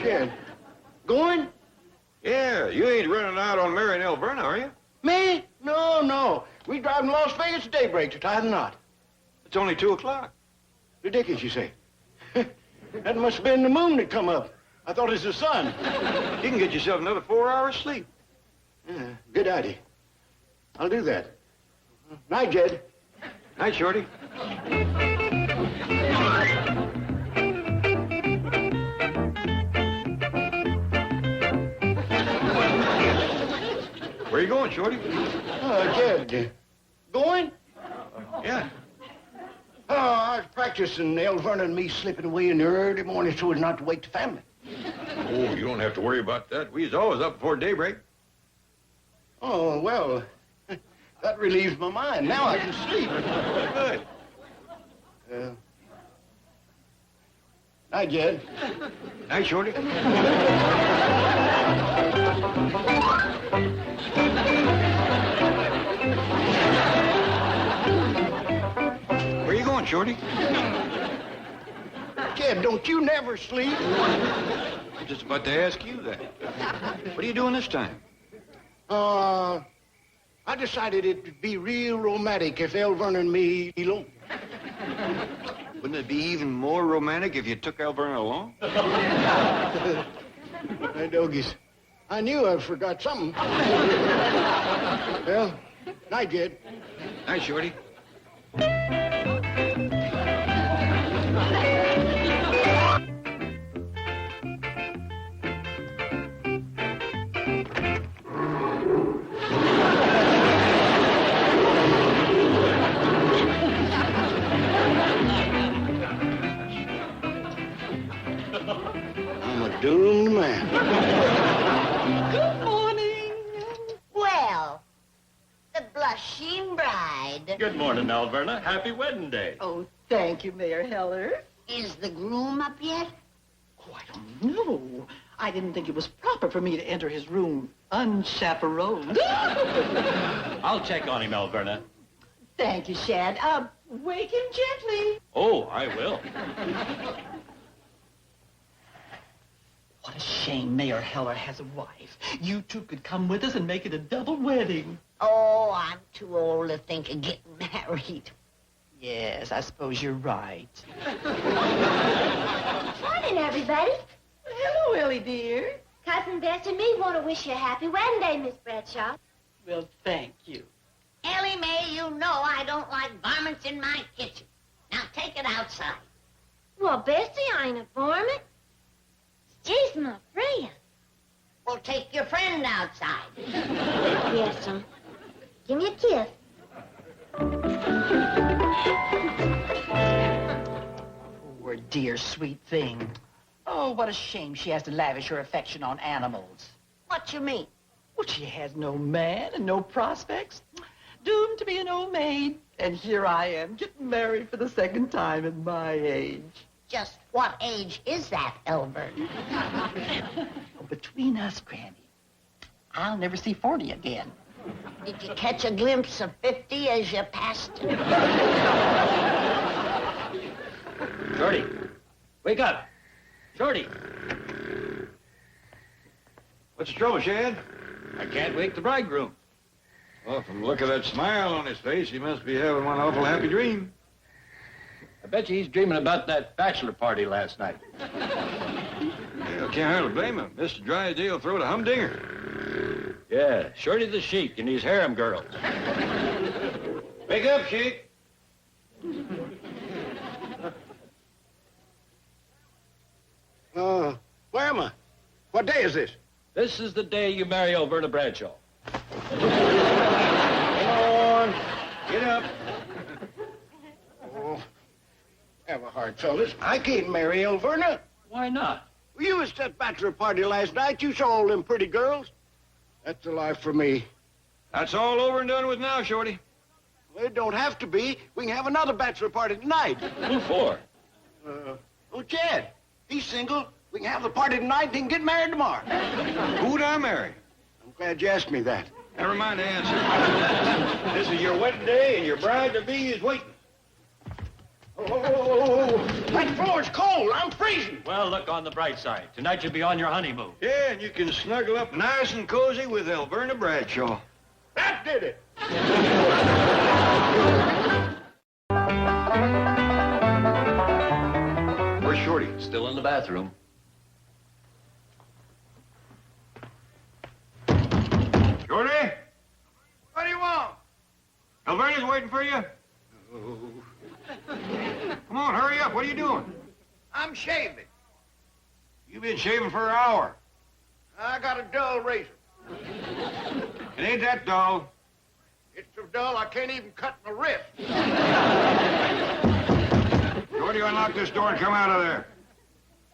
Kid, going? Yeah, you ain't running out on Mary and Alverna, are you? Me? No. We driving to Las Vegas at daybreak to tie the knot. It's only 2 o'clock. Ridiculous, you say? That must have been the moon that come up. I thought it was the sun. You can get yourself another 4 hours sleep. Yeah, good idea. I'll do that. Night, Jed. Night, Shorty. Where you going, Shorty? Jed. Going? Yeah. Oh, I was practicing Alverna and me slipping away in the early morning so as not to wake the family. Oh, you don't have to worry about that. We was always up before daybreak. Oh, well, that relieves my mind. Now I can sleep. Good. Night, Jed. Night, Shorty. Where you going, Shorty? Jed, don't you never sleep? I'm just about to ask you that. What are you doing this time? I decided it'd be real romantic if Alverna and me eloped. Wouldn't it be even more romantic if you took Alverna along? Hey, Dogies, I knew I forgot something. Well, night, Jed. Night, Shorty. I'm a doomed man. Good morning. Well, the blushing bride. Good morning, Alverna. Happy wedding day. Oh, thank you, Mayor Heller. Is the groom up yet? Oh, I don't know. I didn't think it was proper for me to enter his room unchaperoned. I'll check on him, Alverna. Thank you, Shad. Wake him gently. Oh, I will. What a shame Mayor Heller has a wife. You two could come with us and make it a double wedding. Oh, I'm too old to think of getting married. Yes, I suppose you're right. Morning, everybody. Hello, Ellie, dear. Cousin Bess and me want to wish you a happy wedding day, Miss Bradshaw. Well, thank you. Ellie Mae, you know I don't like varmints in my kitchen. Now take it outside. Well, Bessie, I ain't a varmint. She's my friend. Well, take your friend outside. Yes, give me a kiss. Poor dear sweet thing. Oh, what a shame she has to lavish her affection on animals. What you mean? Well, she has no man and no prospects. Doomed to be an old maid. And here I am, getting married for the second time at my age. Just what age is that, Elbert? Oh, between us, Granny, I'll never see 40 again. Did you catch a glimpse of 50 as you passed it? Shorty, wake up. Shorty. What's the trouble, Shad? I can't wake the bridegroom. Well, from the look of that smile on his face, he must be having one awful happy dream. I bet you he's dreaming about that bachelor party last night. Yeah, can't hardly blame him. Mr. Drysdale threw a humdinger. Yeah, Shorty the Sheik and his harem girls. Wake up, Sheik. Where am I? What day is this? This is the day you marry Alverna Bradshaw. Come on. Get up. Oh, have a heart, fellas. I can't marry Alverna. Why not? You was at that bachelor party last night. You saw all them pretty girls. That's the life for me. That's all over and done with now, Shorty. Well, it don't have to be. We can have another bachelor party tonight. Who for? Chad. He's single. We can have the party tonight and he can get married tomorrow. Who'd I marry? I'm glad you asked me that. Never mind the answer. This is your wedding day, and your bride-to-be is waiting. Oh, that floor's cold. I'm freezing. Well, look on the bright side. Tonight you'll be on your honeymoon. Yeah, and you can snuggle up nice and cozy with Alverna Bradshaw. That did it. Where's Shorty? Still in the bathroom. Shorty? What do you want? Alverna's waiting for you. Come on, hurry up. What are you doing? I'm shaving. You've been shaving for an hour. I got a dull razor. It ain't that dull. It's so dull I can't even cut my wrist. Shorty, unlock this door and come out of there.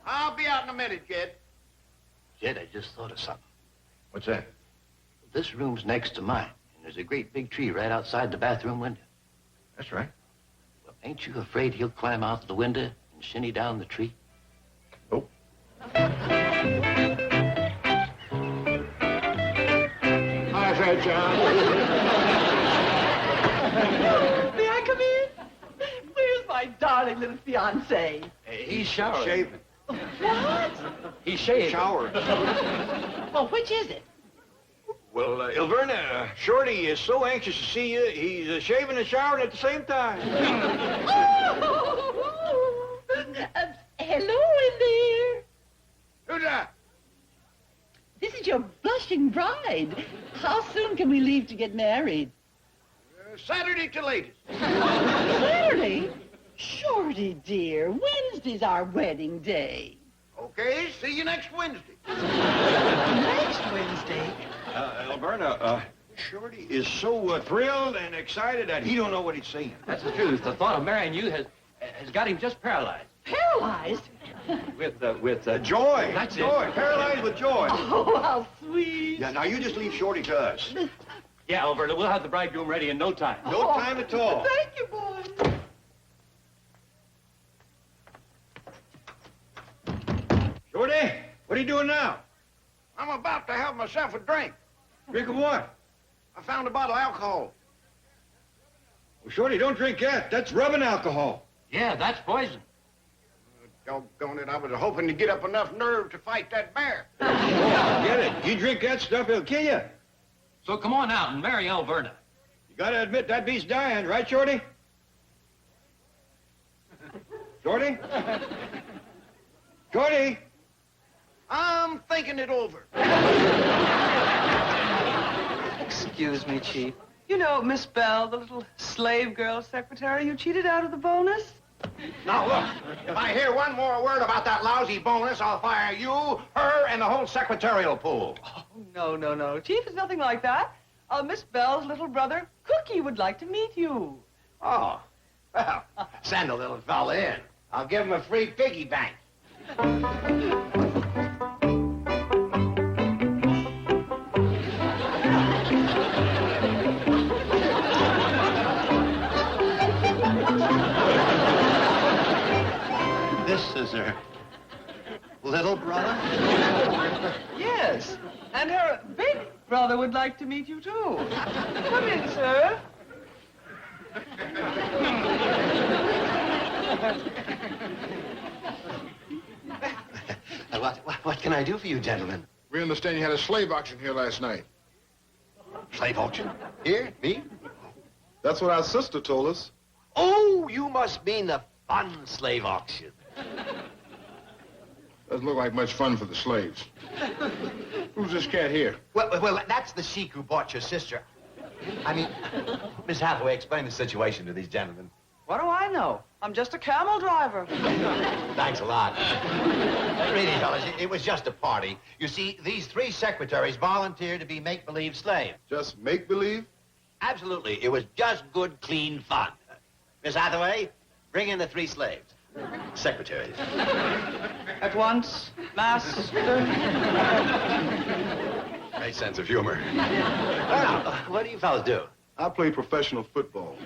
I'll be out in a minute, Jed. Jed, I just thought of something. What's that? This room's next to mine, and there's a great big tree right outside the bathroom window. That's right. Well, ain't you afraid he'll climb out the window and shinny down the tree? Nope. Hi, Fred John. May I come in? Where's my darling little fiancé? He's showering. Shaving. What? He's shaving. Showering. Well, which is it? Well, Alverna, Shorty is so anxious to see you, he's shaving and showering at the same time. Oh! Hello in there. Who's that? This is your blushing bride. How soon can we leave to get married? Saturday to latest. Saturday? Shorty, dear, Wednesday's our wedding day. Okay, see you next Wednesday. Next Wednesday? Alverna, Shorty is so thrilled and excited that he don't know what he's saying. That's the truth. The thought of marrying you has got him just paralyzed. Paralyzed? With Joy. That's it. Joy. Paralyzed with joy. Oh, how sweet. Yeah, now you just leave Shorty to us. Yeah, Alberta, we'll have the bridegroom ready in no time. No time at all. Thank you, boy. Shorty, what are you doing now? I'm about to have myself a drink. Drink of what? I found a bottle of alcohol. Well, Shorty, don't drink that. That's rubbing alcohol. Yeah, that's poison. Doggone it, I was hoping to get up enough nerve to fight that bear. Get it. You drink that stuff, it'll kill you. So come on out and marry Alberta. You gotta admit that beast's dying, right, Shorty? Shorty? Shorty? I'm thinking it over. Excuse me, Chief. You know, Miss Bell, the little slave girl secretary you cheated out of the bonus? Now, look, if I hear one more word about that lousy bonus, I'll fire you, her, and the whole secretarial pool. Oh, no. Chief, it's nothing like that. Miss Bell's little brother, Cookie, would like to meet you. Oh, well, send a little fella in. I'll give him a free piggy bank. This is her little brother? Yes, and her big brother would like to meet you, too. Come in, sir. What can I do for you, gentlemen? We understand you had a slave auction here last night. Slave auction? Here? Me? That's what our sister told us. Oh, you must mean the fun slave auction. Doesn't look like much fun for the slaves. Who's this cat here? Well, that's the sheik who bought your sister. I mean, Miss Hathaway, explain the situation to these gentlemen. What do I know? I'm just a camel driver. Thanks a lot. Really, fellas, it was just a party. You see, these three secretaries volunteered to be make-believe slaves. Just make-believe? Absolutely. It was just good, clean fun. Miss Hathaway, bring in the three slaves. Secretaries. At once, master. Great sense of humor. Now, what do you fellas do? I play professional football.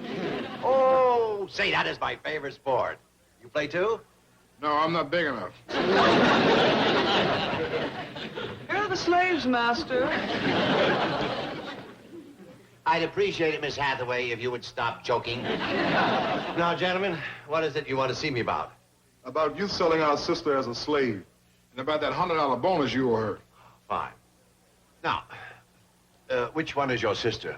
Oh, say, that is my favorite sport. You play too? No, I'm not big enough. Here are the slaves, master. I'd appreciate it, Miss Hathaway, if you would stop joking. Now, gentlemen, what is it you want to see me about? About you selling our sister as a slave. And about that $100 bonus you owe her. Fine. Now, which one is your sister?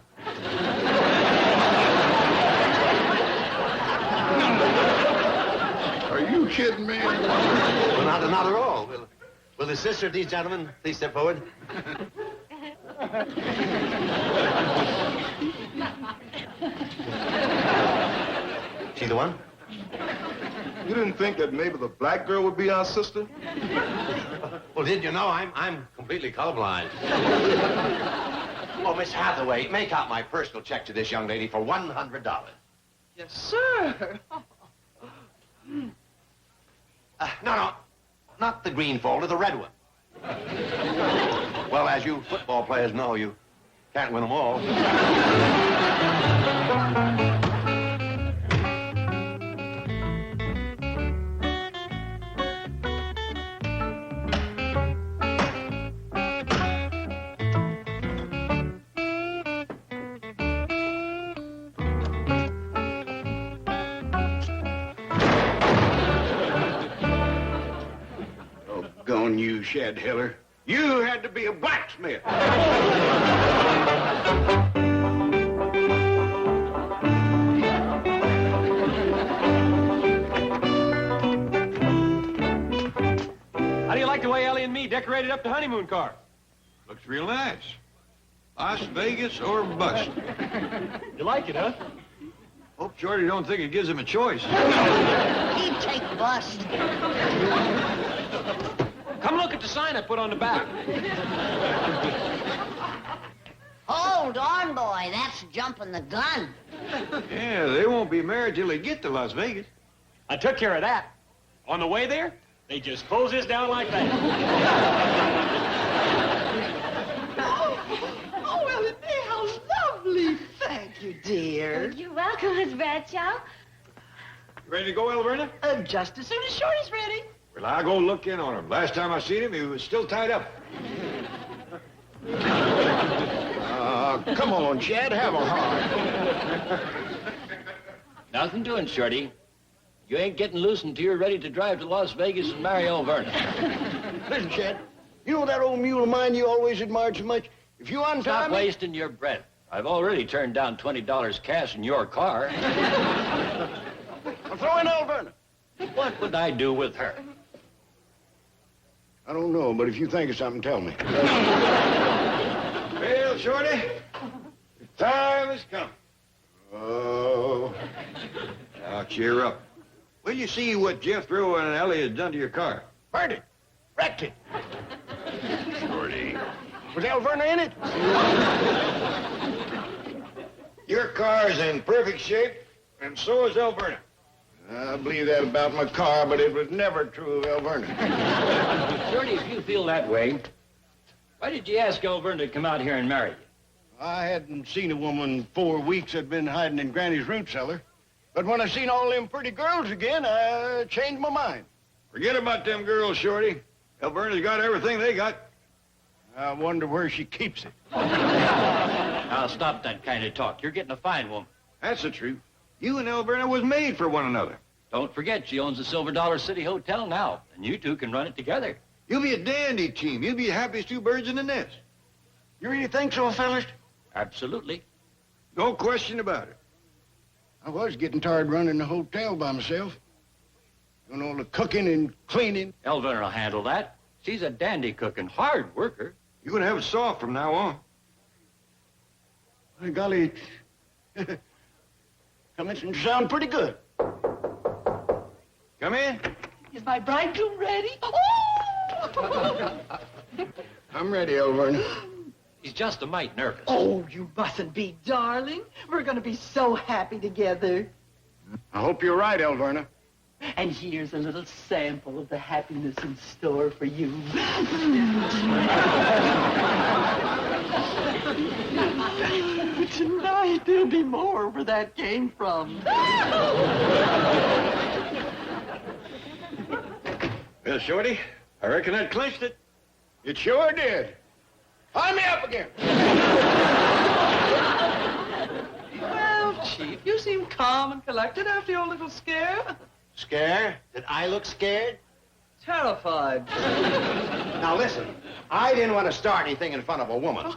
Are you kidding me? Well, not at all. Will the sister of these gentlemen please step forward? She the one? You didn't think that maybe the black girl would be our sister? Well, didn't you know I'm completely colorblind? Oh, Miss Hathaway, make out my personal check to this young lady for $100. Yes, sir. No, not the green folder, the red one. Well, as you football players know, you can't win them all. Gone you, Shad Hiller. You had to be a blacksmith. How do you like the way Ellie and me decorated up the honeymoon car? Looks real nice. Las Vegas or bust. You like it, huh? Hope Shorty don't think it gives him a choice. He'd take bust. Come look at the sign I put on the back. Hold on, boy. That's jumping the gun. Yeah, they won't be married till they get to Las Vegas. I took care of that. On the way there, they just close this down like that. Oh, Ellen, how lovely. Thank you, dear. You're welcome, Miss Bradshaw. You ready to go, Alverna? Just as soon as Shorty's ready. Well, I'll go look in on him. Last time I seen him, he was still tied up. Come on, Chad, have a heart. Nothing doing, Shorty. You ain't getting loose until you're ready to drive to Las Vegas and marry Alverna. Listen, Chad, you know that old mule of mine you always admired so much? If you untie Stop me... wasting your breath. I've already turned down $20 cash in your car. I'll throw in Alverna. What would I do with her? I don't know, but if you think of something, tell me. Well, Shorty, the time has come. Oh. Now, cheer up. Well, you see what Jethro and Ellie has done to your car. Burned it. Wrecked it. Shorty. Was Alverna in it? Your car's in perfect shape, and so is Alverna. I believe that about my car, but it was never true of Alverna. Shorty, if you feel that way, why did you ask Alverna to come out here and marry you? I hadn't seen a woman 4 weeks I'd been hiding in Granny's root cellar. But when I seen all them pretty girls again, I changed my mind. Forget about them girls, Shorty. Alverna's got everything they got. I wonder where she keeps it. Now, stop that kind of talk. You're getting a fine woman. That's the truth. You and Alverna was made for one another. Don't forget, she owns the Silver Dollar City Hotel now, and you two can run it together. You'll be a dandy team. You'll be the happiest two birds in the nest. You really think so, fellas? Absolutely. No question about it. I was getting tired running the hotel by myself. Doing all the cooking and cleaning. Alverna will handle that. She's a dandy cook and hard worker. You're going to have it soft from now on. By golly, it's commencing to sound pretty good. Come in. Is my bridegroom ready? Oh! I'm ready, Alverna. He's just a mite nervous. Oh, you mustn't be, darling. We're going to be so happy together. I hope you're right, Alverna. And here's a little sample of the happiness in store for you. Tonight, there'll be more where that came from. Well, Shorty, I reckon that clinched it. It sure did. Tie me up again. You seem calm and collected after your little scare. Scare? Did I look scared? Terrified. Now listen, I didn't want to start anything in front of a woman.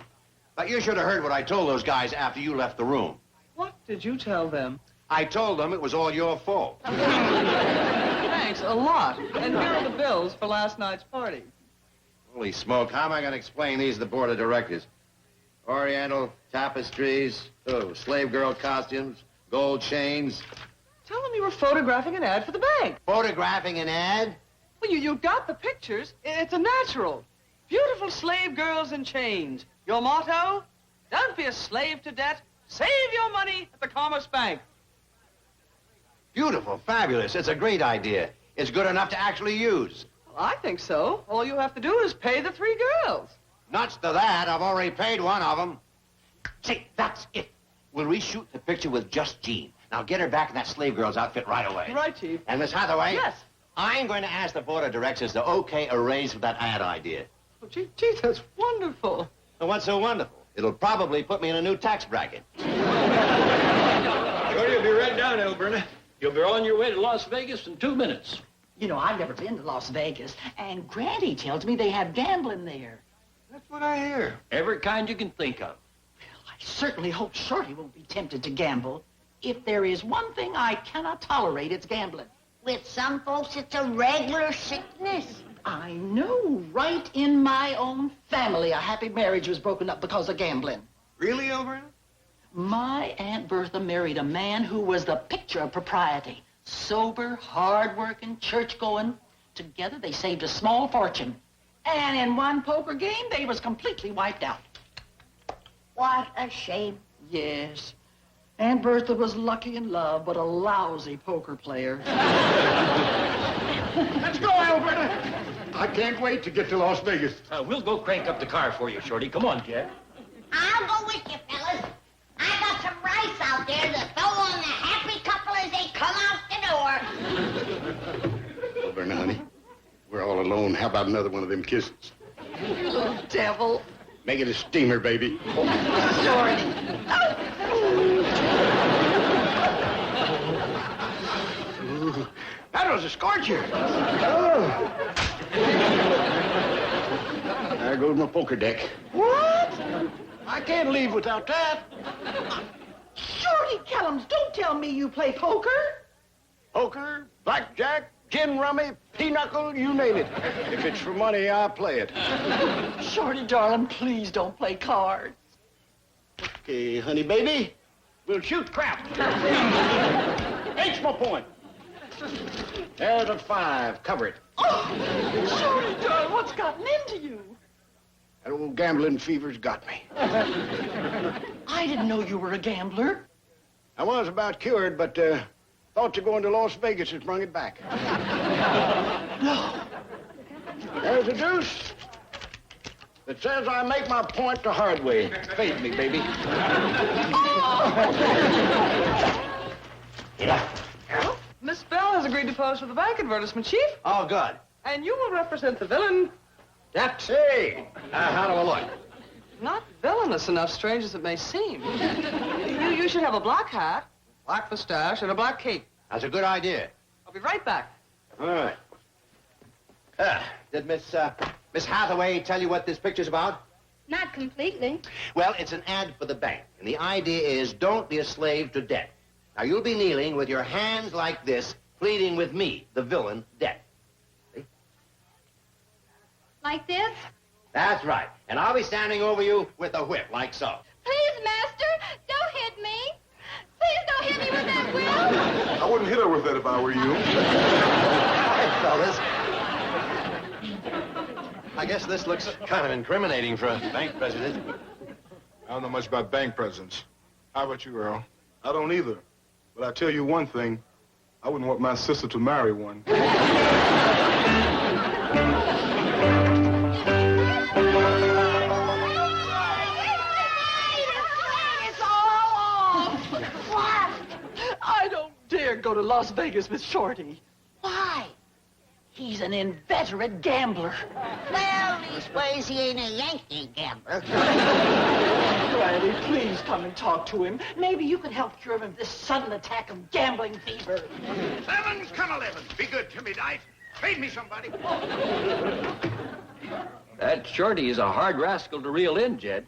But you should have heard what I told those guys after you left the room. What did you tell them? I told them it was all your fault. Thanks a lot. And here are the bills for last night's party. Holy smoke, how am I going to explain these to the board of directors? Oriental tapestries, slave girl costumes, gold chains. Tell them you were photographing an ad for the bank. Photographing an ad? Well, you got the pictures. It's a natural. Beautiful slave girls in chains. Your motto? Don't be a slave to debt. Save your money at the Commerce Bank. Beautiful, fabulous. It's a great idea. It's good enough to actually use. Well, I think so. All you have to do is pay the 3 girls. Nuts to that. I've already paid one of them. Say, that's it. We'll reshoot the picture with just Jean. Now get her back in that slave girl's outfit right away. Right, Chief. And Miss Hathaway? Yes. I'm going to ask the board of directors to okay a raise for that ad idea. Oh, gee, that's wonderful. Well, what's so wonderful? It'll probably put me in a new tax bracket. Shorty will be right down, Elverna. You'll be on your way to Las Vegas in 2 minutes. You know, I've never been to Las Vegas, and Granny tells me they have gambling there. That's what I hear. Every kind you can think of. I certainly hope Shorty won't be tempted to gamble. If there is one thing I cannot tolerate, it's gambling. With some folks, it's a regular sickness. I know. Right in my own family, a happy marriage was broken up because of gambling. Really, Elverna? My Aunt Bertha married a man who was the picture of propriety. Sober, hard-working, church-going. Together, they saved a small fortune. And in one poker game, they was completely wiped out. What a shame. Yes. Aunt Bertha was lucky in love, but a lousy poker player. Let's go, Alberta. I can't wait to get to Las Vegas. We'll go crank up the car for you, Shorty. Come on, Jack. I'll go with you, fellas. I got some rice out there to throw on the happy couple as they come out the door. Alberta, honey, we're all alone. How about another one of them kisses? You little devil. Make it a steamer, baby. Shorty. That was a scorcher. There goes my poker deck. What? I can't leave without that. Shorty Kellums, don't tell me you play poker. Poker, blackjack, gin rummy, pinochle, you name it. If it's for money, I'll play it. Shorty, darling, please don't play cards. Okay, honey baby, we'll shoot crap. H my point. There's a 5. Cover it. Oh, Shorty, darling, what's gotten into you? That old gambling fever's got me. I didn't know you were a gambler. I was about cured, but thought you going to Las Vegas has brought it back. No. There's a deuce that says I make my point the hard way. Faith me, baby. Yeah. Miss Bell has agreed to pose for the bank advertisement, Chief. Oh, good. And you will represent the villain. That's it. How do I look? Not villainous enough, strange as it may seem. You should have a black hat, black mustache, and a black cape. That's a good idea. I'll be right back. All right. Did Miss Hathaway tell you what this picture's about? Not completely. Well, it's an ad for the bank. And the idea is don't be a slave to debt. Now, you'll be kneeling with your hands like this, pleading with me, the villain, debt. See? Like this? That's right. And I'll be standing over you with a whip, like so. Please, master, don't hit me. Please don't hit me with that whip. I wouldn't hit her with that if I were you. Hey, fellas. I guess this looks kind of incriminating for a bank president. I don't know much about bank presidents. How about you, Earl? I don't either. But I tell you one thing, I wouldn't want my sister to marry one. It's all off. What? I don't dare go to Las Vegas with Shorty. Why? He's an inveterate gambler. Well, leastways, he ain't a Yankee gambler. Granny, please come and talk to him. Maybe you could help cure him of this sudden attack of gambling fever. 7's come 11. Be good to me, Dice. Trade me somebody. That Shorty is a hard rascal to reel in, Jed.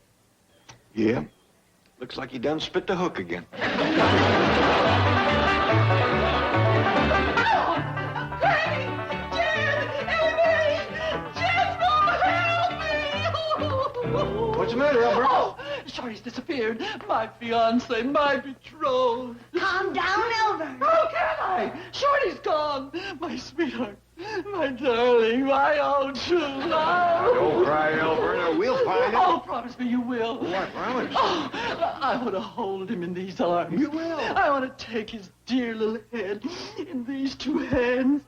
Yeah. Looks like he done spit the hook again. What's the matter, Albert? Oh, Shorty's disappeared. My fiance, my betrothed. Calm down, Elver. How can I? Shorty's gone. My sweetheart, my darling, my own true love. Don't cry, Alberta. We'll find it. Oh, promise me you will. What, promise? Oh, I want to hold him in these arms. You will. I want to take his dear little head in these two hands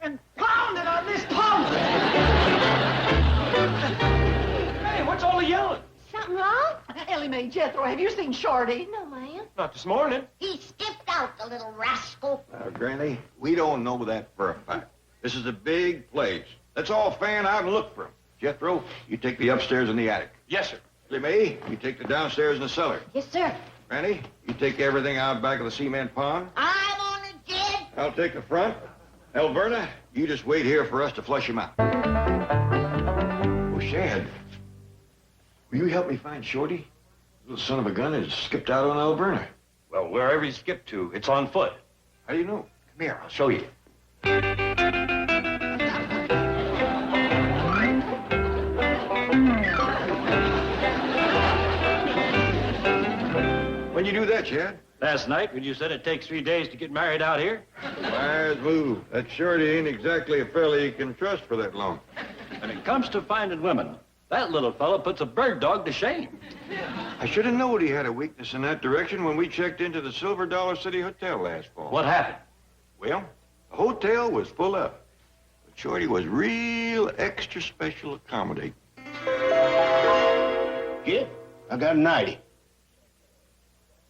and pound it on this pump. Hey, what's all the yelling? Something wrong? Ellie Mae Jethro, have you seen Shorty? No, ma'am. Not this morning. He skipped out, the little rascal. Now, Granny, we don't know that for a fact. This is a big place. Let's all fan out and look for him. Jethro, you take the upstairs and the attic. Yes, sir. Ellie Mae, you take the downstairs and the cellar. Yes, sir. Granny, you take everything out back of the cement pond. I'm on it, Jed. I'll take the front. Alberta, you just wait here for us to flush him out. Oh, Shad, will you help me find Shorty? Little son of a gun has skipped out on Alberta. Well, wherever he skipped to, it's on foot. How do you know? Come here, I'll show you. When you do that, Chad? Last night, when you said it takes 3 days to get married out here. Wise move. That Shorty ain't exactly a fella you can trust for that long. When it comes to finding women, that little fella puts a bird dog to shame. I should have known he had a weakness in that direction when we checked into the Silver Dollar City Hotel last fall. What happened? Well, the hotel was full up. But Shorty was real extra special accommodating. Kid, I got an idea.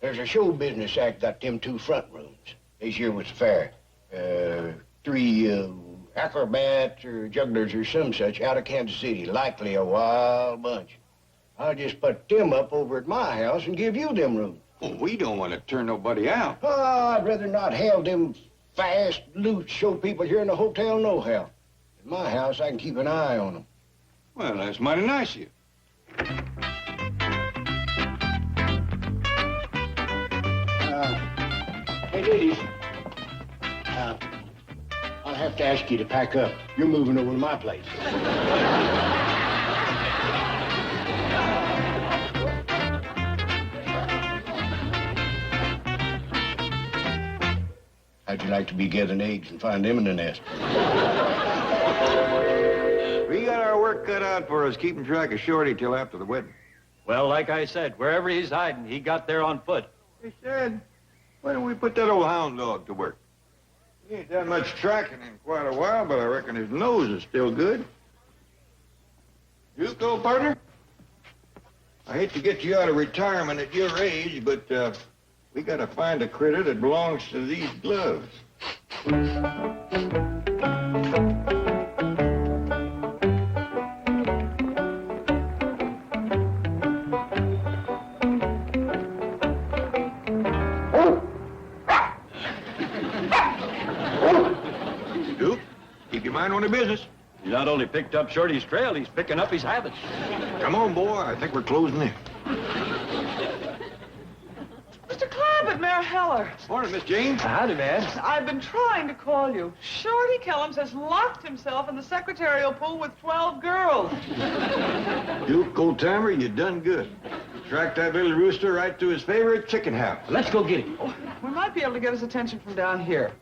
There's a show business act got them 2 front rooms. This year was fair. 3 acrobats or jugglers or some such out of Kansas City. Likely a wild bunch. I'll just put them up over at my house and give you them rooms. Well, we don't want to turn nobody out. Oh, I'd rather not have them fast, loose show people here in the hotel nohow. At my house, I can keep an eye on them. Well, that's mighty nice of you. Hey, ladies. I'll have to ask you to pack up. You're moving over to my place. How'd you like to be gathering eggs and find them in the nest? We got our work cut out for us keeping track of Shorty till after the wedding. Well, like I said, wherever he's hiding, he got there on foot. Hey, Shad, why don't we put that old hound dog to work? He ain't done much tracking in quite a while, but I reckon his nose is still good. You go, partner? I hate to get you out of retirement at your age, but we gotta find a critter that belongs to these gloves. Duke, keep your mind on the business. He not only picked up Shorty's trail, he's picking up his habits. Come on, boy. I think we're closing in. Mr. Clampett, Mayor Heller. Morning, Miss Jane. Howdy, man. I've been trying to call you. Shorty Kellums has locked himself in the secretarial pool with 12 girls. Duke, old timer, you done good. You tracked that little rooster right to his favorite chicken house. Let's go get him. We might be able to get his attention from down here.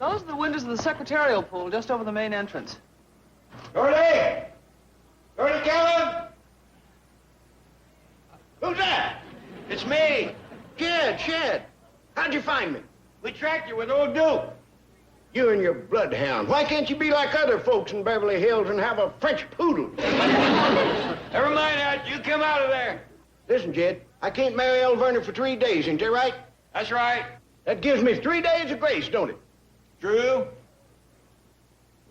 Those are the windows of the secretarial pool just over the main entrance. Shorty! Shorty Kellum! Who's that? It's me. Shed. How'd you find me? We tracked you with old Duke. You and your bloodhound. Why can't you be like other folks in Beverly Hills and have a French poodle? Never mind that. You come out of there. Listen, Jed, I can't marry El Verner for 3 days, ain't that right? That's right. That gives me 3 days of grace, don't it? True.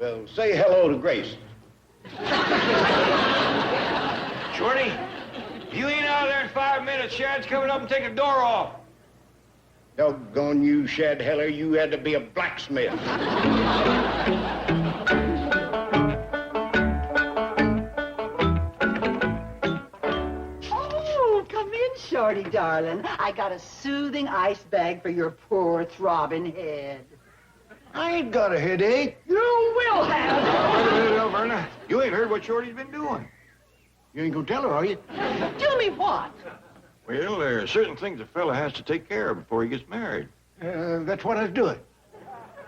Well, say hello to Grace. Shorty, if you ain't out of there in 5 minutes, Shad's coming up and taking the door off. Doggone you, Shad Heller, you had to be a blacksmith. Oh, come in, Shorty, darling. I got a soothing ice bag for your poor throbbing head. I ain't got a headache. You will have. Wait a minute, Elverna. You ain't heard what Shorty's been doing. You ain't gonna tell her, are you? Tell me what? Well, there are certain things a fella has to take care of before he gets married. That's what I was doing.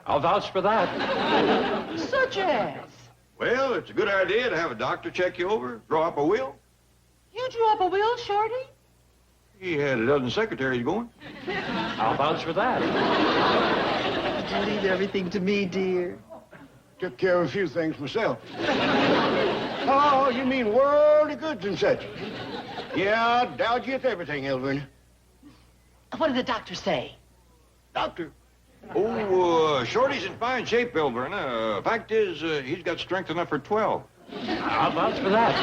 I'll vouch for that. Such as? Well, it's a good idea to have a doctor check you over, draw up a will. You drew up a will, Shorty? He had a dozen secretaries going. I'll vouch for that. Leave everything to me, dear. Took care of a few things myself. Oh, you mean worldly goods and such? Yeah, doubt you everything, Elvin. What did the doctor say? Doctor. Oh, Shorty's in fine shape, Elverna. Fact is, he's got strength enough for 12. I'll vouch for that.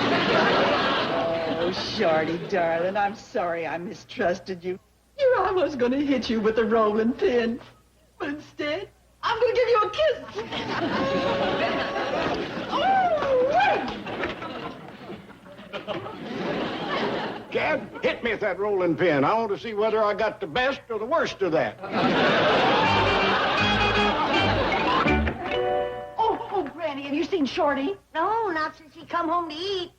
Oh, Shorty, darling, I'm sorry I mistrusted you. Here I was going to hit you with a rolling pin. But instead, I'm going to give you a kiss. Oh, wait! Chad, hit me with that rolling pin. I want to see whether I got the best or the worst of that. Oh, Granny, have you seen Shorty? No, not since he come home to eat.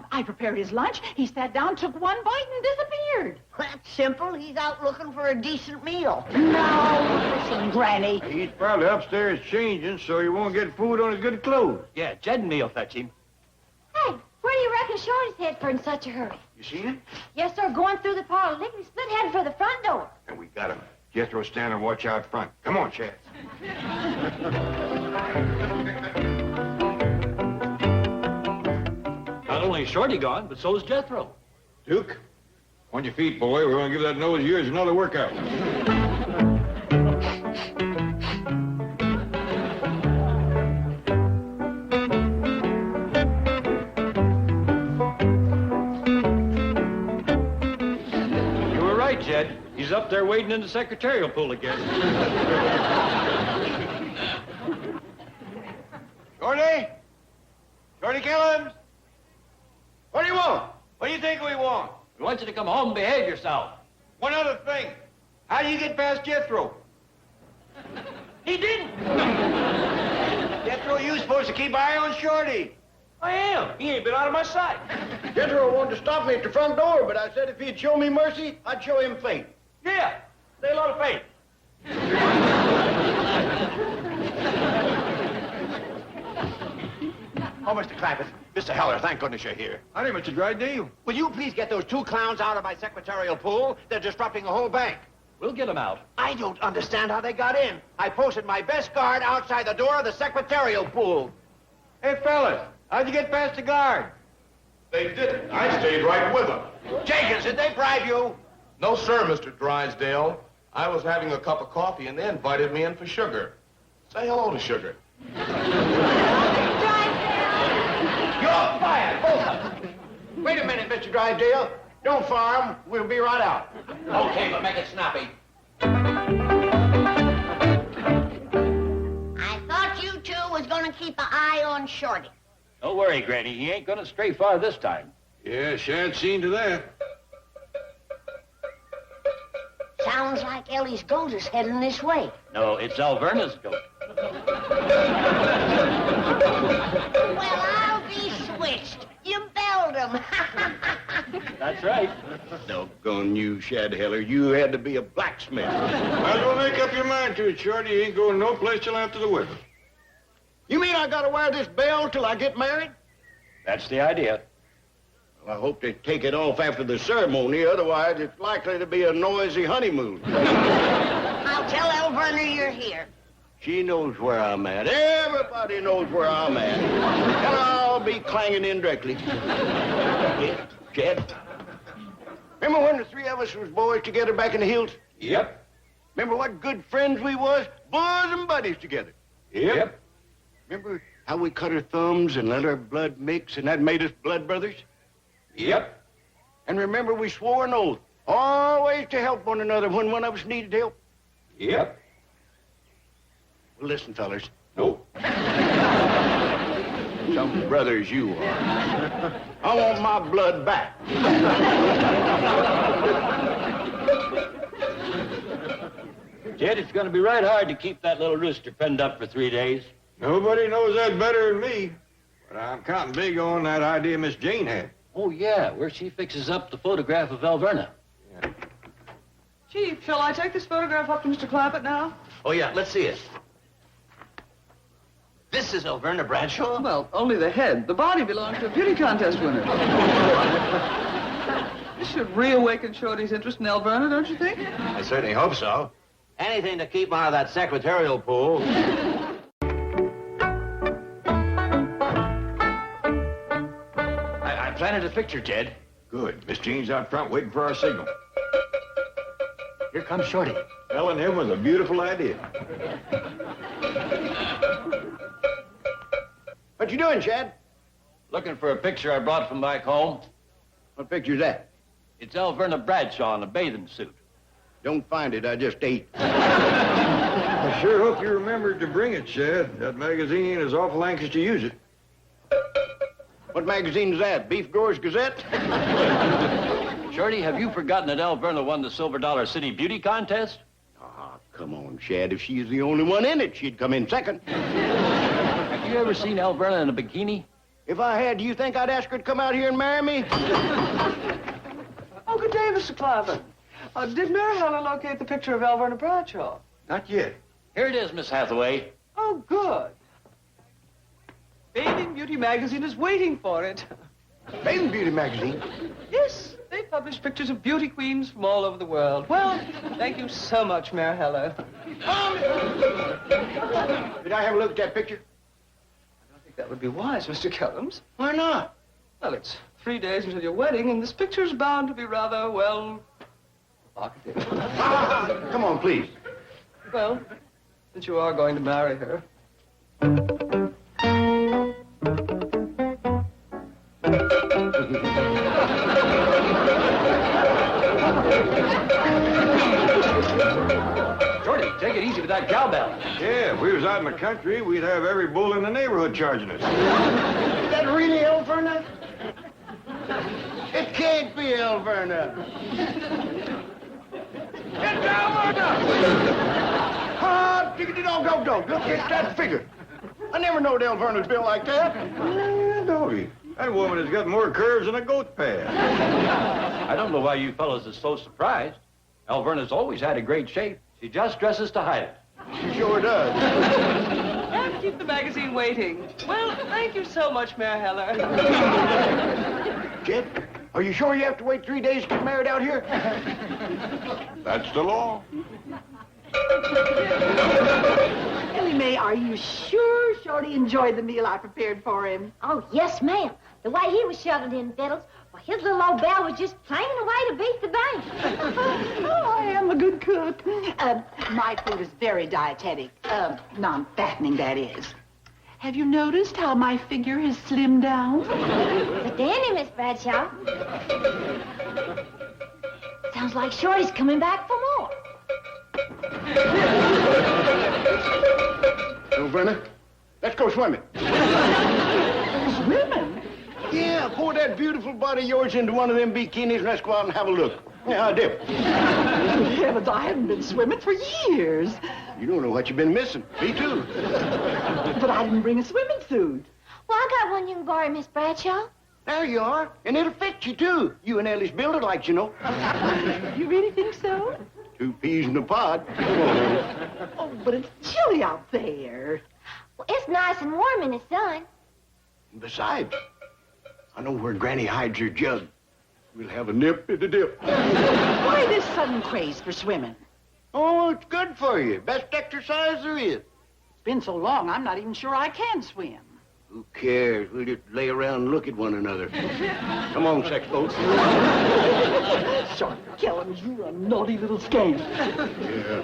I prepared his lunch. He sat down, took one bite, and disappeared. That's simple. He's out looking for a decent meal. No, listen, Granny. He's probably upstairs changing so he won't get food on his good clothes. Yeah, Jed and me'll fetch him. Hey, where do you reckon Shorty's head for in such a hurry? You seen him? Yes, sir, going through the parlor, lickety split heading for the front door. And we got him. Jethro, stand and watch out front. Come on, Chad. Not only is Shorty gone, but so is Jethro. Duke, on your feet, boy. We're going to give that nose of yours another workout. You were right, Jed. He's up there wading in the secretarial pool again. Shorty? Shorty Killens? What do you want? What do you think we want? We want you to come home and behave yourself. One other thing. How do you get past Jethro? He didn't. Jethro, you supposed to keep eye on Shorty. I am. He ain't been out of my sight. Jethro wanted to stop me at the front door, but I said if he'd show me mercy, I'd show him faith. Yeah. Say a lot of faith. Oh, Mr. Clappett, Mr. Heller, thank goodness you're here. Howdy, Mr. Drysdale. Will you please get those two clowns out of my secretarial pool? They're disrupting the whole bank. We'll get him out. I don't understand how they got in. I posted my best guard outside the door of the secretarial pool. Hey, fellas, how'd you get past the guard? They didn't. I stayed right with them. Jenkins, did they bribe you? No, sir, Mr. Drysdale. I was having a cup of coffee and they invited me in for sugar. Say hello to Sugar. You're fired, both of them. Wait a minute, Mr. Drysdale. Don't fire him. We'll be right out. Okay, but make it snappy. I thought you two was going to keep an eye on Shorty. Don't worry, Granny. He ain't gonna stray far this time. Yeah, Shad's seen to that. Sounds like Ellie's goat is heading this way. No, it's Alverna's goat. Well, I'll be switched. You belled him. That's right. Doggone you, Shad Heller. You had to be a blacksmith. Might as well make up your mind to it, Shorty. You ain't going no place till after the wedding. You mean I gotta wear this bell till I get married? That's the idea. Well, I hope they take it off after the ceremony. Otherwise, it's likely to be a noisy honeymoon. I'll tell Elverna you're here. She knows where I'm at. Everybody knows where I'm at. And I'll be clanging in directly. Yeah, Chad. Remember when the three of us was boys together back in the hills? Yep. Remember what good friends we was? Boys and buddies together. Yep. Remember How we cut our thumbs and let our blood mix, and that made us blood brothers? Yep. And remember, we swore an oath always to help one another when one of us needed help? Yep. Well, listen, fellas. Nope. Some brothers you are. I want my blood back. Jed, it's going to be right hard to keep that little rooster penned up for 3 days. Nobody knows that better than me. But I'm counting big on that idea Miss Jane had. Oh, yeah, where she fixes up the photograph of Alverna. Yeah. Chief, shall I take this photograph up to Mr. Clappett now? Oh, yeah, let's see it. This is Alverna Bradshaw? Well, only the head. The body belongs to a beauty contest winner. This should reawaken Shorty's interest in Alverna, don't you think? I certainly hope so. Anything to keep him out of that secretarial pool. I planted a picture, Jed. Good. Miss Jane's out front waiting for our signal. Here comes Shorty. Telling him was a beautiful idea. What you doing, Chad? Looking for a picture I brought from back home. What picture's that? It's Alverna Bradshaw in a bathing suit. Don't find it, I just ate. I sure hope you remembered to bring it, Shad. That magazine is awful anxious to use it. What magazine is that? Beef Growers Gazette? Shorty, have you forgotten that Alverna won the Silver Dollar City Beauty Contest? Ah, come on, Shad. If she is the only one in it, she'd come in second. Have you ever seen Alverna in a bikini? If I had, do you think I'd ask her to come out here and marry me? Oh, good day, Mr. Clappett. Did Mary Helen locate the picture of Alverna Bradshaw? Not yet. Here it is, Miss Hathaway. Oh, good. Bathing Beauty magazine is waiting for it. Bathing Beauty magazine? Yes, they publish pictures of beauty queens from all over the world. Well, thank you so much, Mary Helen. Did I have a look at that picture? I don't think that would be wise, Mr. Kellums. Why not? Well, it's 3 days until your wedding, and this picture's bound to be rather, well, provocative. Come on, please. Well, since you are going to marry her. Shorty, take it easy with that cowbell. Yeah, if we was out in the country, we'd have every bull in the neighborhood charging us. Is that really Alverna? It can't be Alverna. It's Alverna! Ah, diggity dog. Look at that figure. I never knowed Alverna's built like that. Doggy, that woman has got more curves than a goat pad. I don't know why you fellas are so surprised. Alverna's always had a great shape. She just dresses to hide it. She sure does. And keep the magazine waiting. Well, thank you so much, Mary Helen. Jed, are you sure you have to wait 3 days to get married out here? That's the law. Ellie Mae, are you sure Shorty enjoyed the meal I prepared for him? Oh, yes, ma'am. The way he was shoveling in victuals, well, his little old bell was just clanging away to beat the bank. Oh, I am a good cook. My food is very dietetic. Non-fattening, that is. Have you noticed how my figure has slimmed down? But dandy, Miss Bradshaw. Sounds like Shorty's coming back for more. Alverna, let's go swimming. Swimming? Yeah, pour that beautiful body of yours into one of them bikinis and let's go out and have a look. Yeah, I dip. Heavens, I haven't been swimming for years. You don't know what you've been missing. Me too. But I didn't bring a swimming suit. Well, I got one you can borrow, Miss Bradshaw. There you are. And it'll fit you, too. You and Ellie's build it like you know. You really think so? 2 peas in a pod. Come on, Ellie. Oh, but it's chilly out there. Well, it's nice and warm in the sun. And besides, I know where Granny hides her jug. We'll have a nip in the dip. Why this sudden craze for swimming? Oh, it's good for you. Best exercise there is. It's been so long, I'm not even sure I can swim. Who cares? We'll just lay around and look at one another. Come on, sex boat. Shorty Kellums, you're a naughty little scamp. Yeah.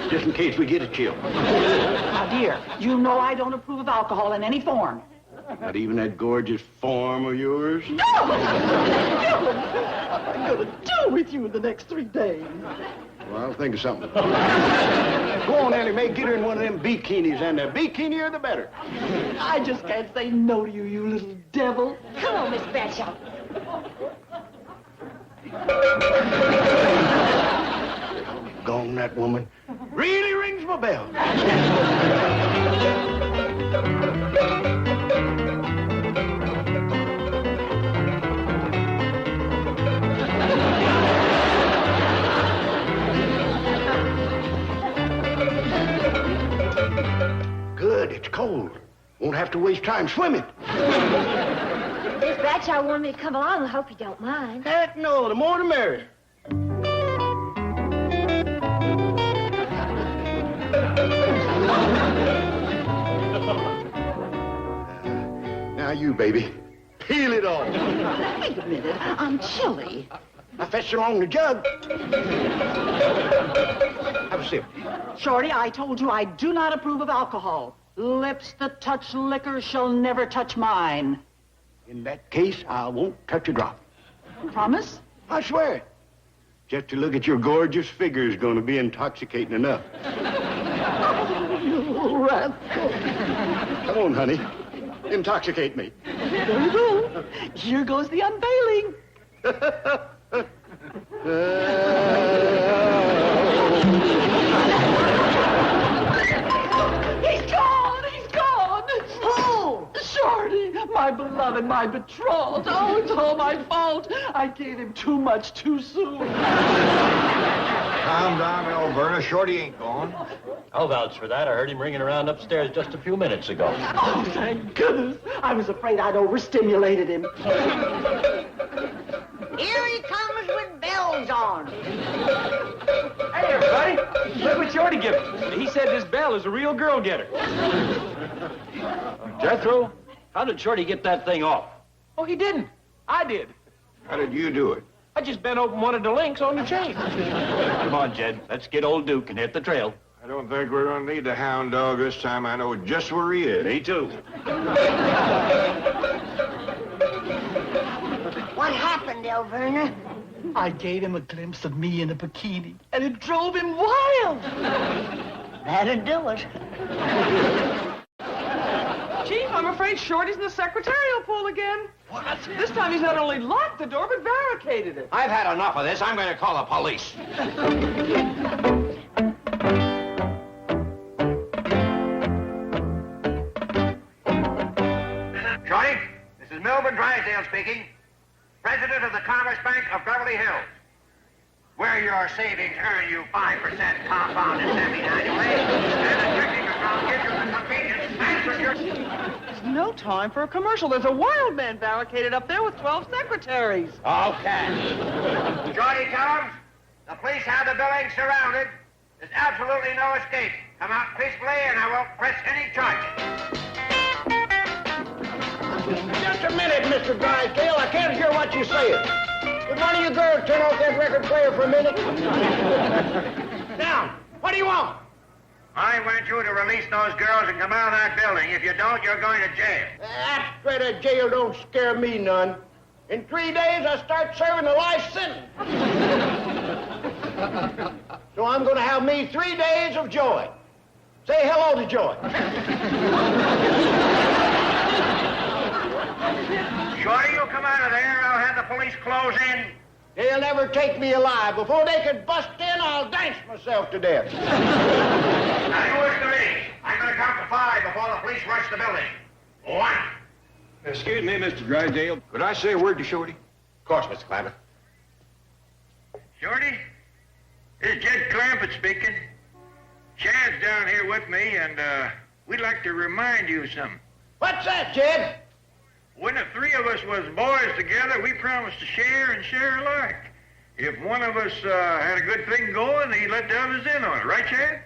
just in case we get a chill. Now, dear, you know I don't approve of alcohol in any form. Not even that gorgeous form of yours? No! What am I going to do with you in the next 3 days? Well, I'll think of something. Go on, Ellie Mae, get her in one of them bikinis, and the bikinier the better. I just can't say no to you, you little devil. Come on, Miss Bradshaw. Gone, that woman. Really rings my bell. Good, it's cold. Won't have to waste time swimming. Miss Bradshaw wanted me to come along. I hope you don't mind. Heck no, the more the merrier. Now you, baby. Peel it off. Wait a minute, I'm chilly. I fetched along the jug. Have a sip. Shorty, I told you I do not approve of alcohol. Lips that touch liquor shall never touch mine. In that case, I won't touch a drop. Promise? I swear it. Just to look at your gorgeous figure is going to be intoxicating enough. You rascal. Come on, honey. Intoxicate me. Very well. Here goes the unveiling. He's gone! He's gone! Who? Shorty, my beloved, my betrothed. Oh, it's all my fault. I gave him too much too soon. Calm down, Alberta. Shorty ain't gone. I'll vouch for that. I heard him ringing around upstairs just a few minutes ago. Oh, thank goodness. I was afraid I'd overstimulated him. Here he comes with bells on. Hey, everybody. Look what Shorty gave us. He said this Belle is a real girl-getter. Jethro, how did Shorty get that thing off? Oh, he didn't. I did. How did you do it? I just bent open one of the links on the chain. Come on, Jed. Let's get old Duke and hit the trail. I don't think we're going to need the hound dog this time. I know just where he is. Me too. What happened, Elverna? I gave him a glimpse of me in a bikini, and it drove him wild. That'll do it. Chief, I'm afraid Shorty's in the secretarial pool again. What? This time he's not only locked the door, but barricaded it. I've had enough of this. I'm going to call the police. Shorty, this is Melvin Drysdale speaking, president of the Commerce Bank of Beverly Hills, where your savings earn you 5% compounded semi-annually, and a checking account gives you the convenience and security. There's no time for a commercial. There's a wild man barricaded up there with 12 secretaries. Okay. Shorty, tell them the police have the building surrounded. There's absolutely no escape. Come out peacefully and I won't press any charges. Just a minute, Mr. Drysdale. I can't hear what you're saying. Would one of you girls turn off that record player for a minute? Now, what do you want? I want you to release those girls and come out of that building. If you don't, you're going to jail. That straight of jail don't scare me none. In 3 days, I start serving a life sentence. So I'm going to have me 3 days of joy. Say hello to Joy. Shorty, you come out of there. I'll have the police close in. They'll never take me alive. Before they can bust in, I'll dance myself to death. Now, you listen to me. I'm going to count to 5 before the police rush the building. 1. Excuse me, Mr. Drysdale. Could I say a word to Shorty? Of course, Mr. Clampett. Shorty, this is Jed Clampett speaking. Chad's down here with me, and we'd like to remind you of something. What's that, Jed? When the 3 of us was boys together, we promised to share and share alike. If one of us had a good thing going, he'd let the others in on it. Right, Chad?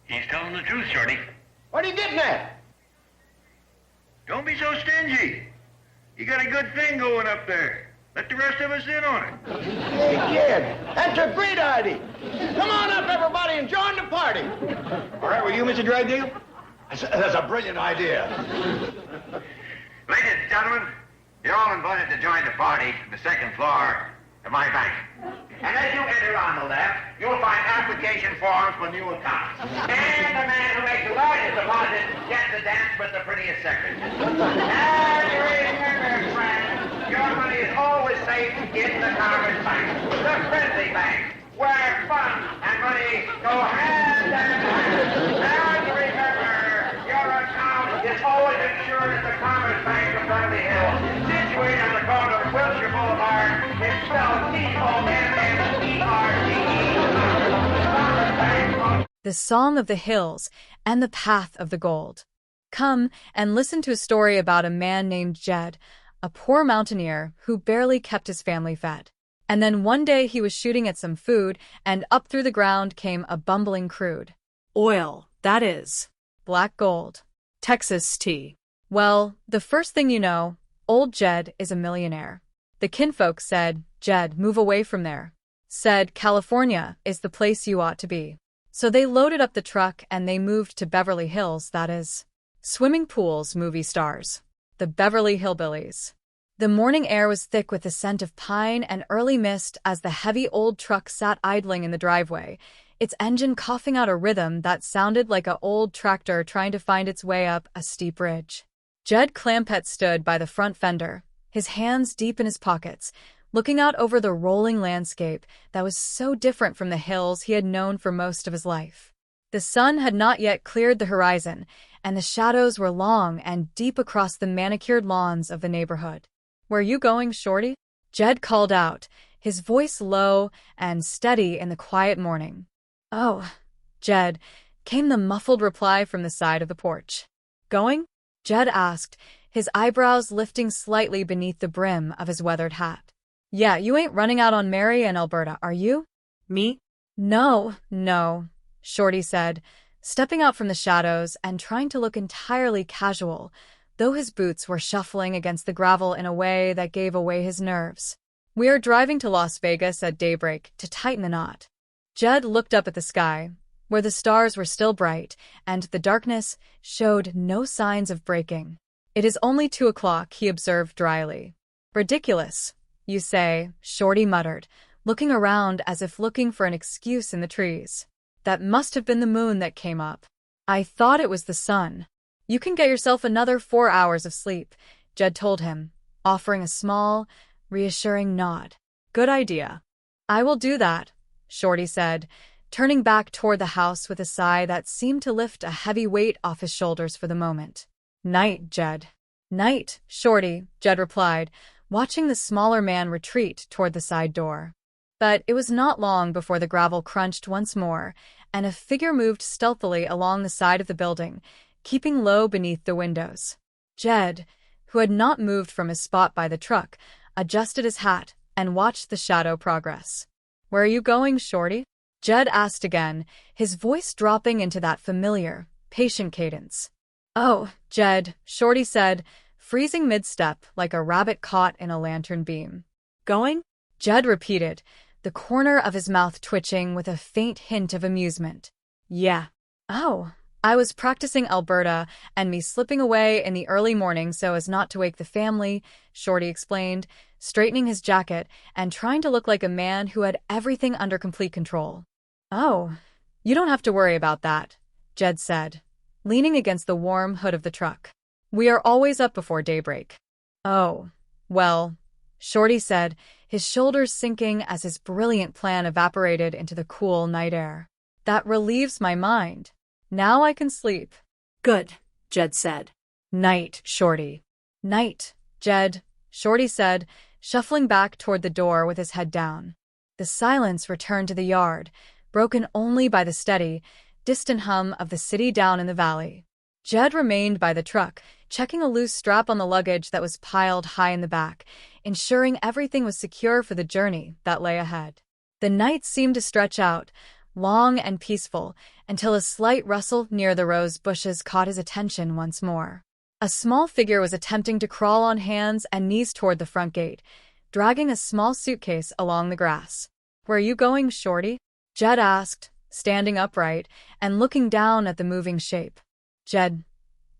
He's telling the truth, Shorty. What are you getting at? Don't be so stingy. You got a good thing going up there. Let the rest of us in on it. Hey, kid, that's a great idea. Come on up, everybody, and join the party. All right, with you, Mr. Dragdeal? That's a brilliant idea. Ladies and gentlemen, you're all invited to join the party on the second floor of my bank. And as you enter on the left, you'll find application forms for new accounts. And the man who makes the largest deposit gets to dance with the prettiest secretary. And you remember, friends, your money is always safe in the Commerce Bank, the friendly bank, where fun and money go hand in hand. And remember, your account is always insured at the Commerce Bank of Beverly Hills, situated on the corner of Wilshire Boulevard. It's spelled T-O-M-M-E-R-D-E. The Song of the Hills and the Path of the Gold. Come and listen to a story about a man named Jed, a poor mountaineer who barely kept his family fed. And then one day he was shooting at some food, and up through the ground came a bumbling crude. Oil, that is. Black gold. Texas tea. Well, the first thing you know, old Jed is a millionaire. The kinfolk said, "Jed, move away from there." Said, "California is the place you ought to be." So they loaded up the truck and they moved to Beverly Hills, that is. Swimming pools, movie stars. The Beverly Hillbillies. The morning air was thick with the scent of pine and early mist as the heavy old truck sat idling in the driveway, its engine coughing out a rhythm that sounded like an old tractor trying to find its way up a steep ridge. Jed Clampett stood by the front fender, his hands deep in his pockets, looking out over the rolling landscape that was so different from the hills he had known for most of his life. The sun had not yet cleared the horizon, and the shadows were long and deep across the manicured lawns of the neighborhood. "Where you going, Shorty?" Jed called out, his voice low and steady in the quiet morning. "Oh, Jed," came the muffled reply from the side of the porch. "Going?" Jed asked, his eyebrows lifting slightly beneath the brim of his weathered hat. "Yeah, you ain't running out on Mary and Alberta, are you?" "Me?" No, Shorty said, stepping out from the shadows and trying to look entirely casual, though his boots were shuffling against the gravel in a way that gave away his nerves. "We are driving to Las Vegas at daybreak to tighten the knot." Jed looked up at the sky, where the stars were still bright, and the darkness showed no signs of breaking. "It is only 2:00, he observed dryly. "Ridiculous, you say," Shorty muttered, looking around as if looking for an excuse in the trees. "That must have been the moon that came up. I thought it was the sun." "You can get yourself another 4 hours of sleep," Jed told him, offering a small, reassuring nod. "Good idea." "I will do that," Shorty said, turning back toward the house with a sigh that seemed to lift a heavy weight off his shoulders for the moment. "Night, Jed." "Night, Shorty," Jed replied, watching the smaller man retreat toward the side door. But it was not long before the gravel crunched once more, and a figure moved stealthily along the side of the building, keeping low beneath the windows. Jed, who had not moved from his spot by the truck, adjusted his hat and watched the shadow progress. "Where are you going, Shorty?" Jed asked again, his voice dropping into that familiar, patient cadence. "Oh, Jed," Shorty said, freezing mid-step like a rabbit caught in a lantern beam. "Going?" Jed repeated, the corner of his mouth twitching with a faint hint of amusement. "Yeah." "Oh, I was practicing Alberta and me slipping away in the early morning so as not to wake the family," Shorty explained, straightening his jacket and trying to look like a man who had everything under complete control. "Oh, you don't have to worry about that," Jed said, leaning against the warm hood of the truck. "We are always up before daybreak." "Oh, well," Shorty said, his shoulders sinking as his brilliant plan evaporated into the cool night air. "That relieves my mind. Now I can sleep." "Good," Jed said. "Night, Shorty." "Night, Jed," Shorty said, shuffling back toward the door with his head down. The silence returned to the yard, broken only by the steady, distant hum of the city down in the valley. Jed remained by the truck, checking a loose strap on the luggage that was piled high in the back, ensuring everything was secure for the journey that lay ahead. The night seemed to stretch out, long and peaceful, until a slight rustle near the rose bushes caught his attention once more. A small figure was attempting to crawl on hands and knees toward the front gate, dragging a small suitcase along the grass. "Where are you going, Shorty?" Jed asked, standing upright and looking down at the moving shape. "Jed,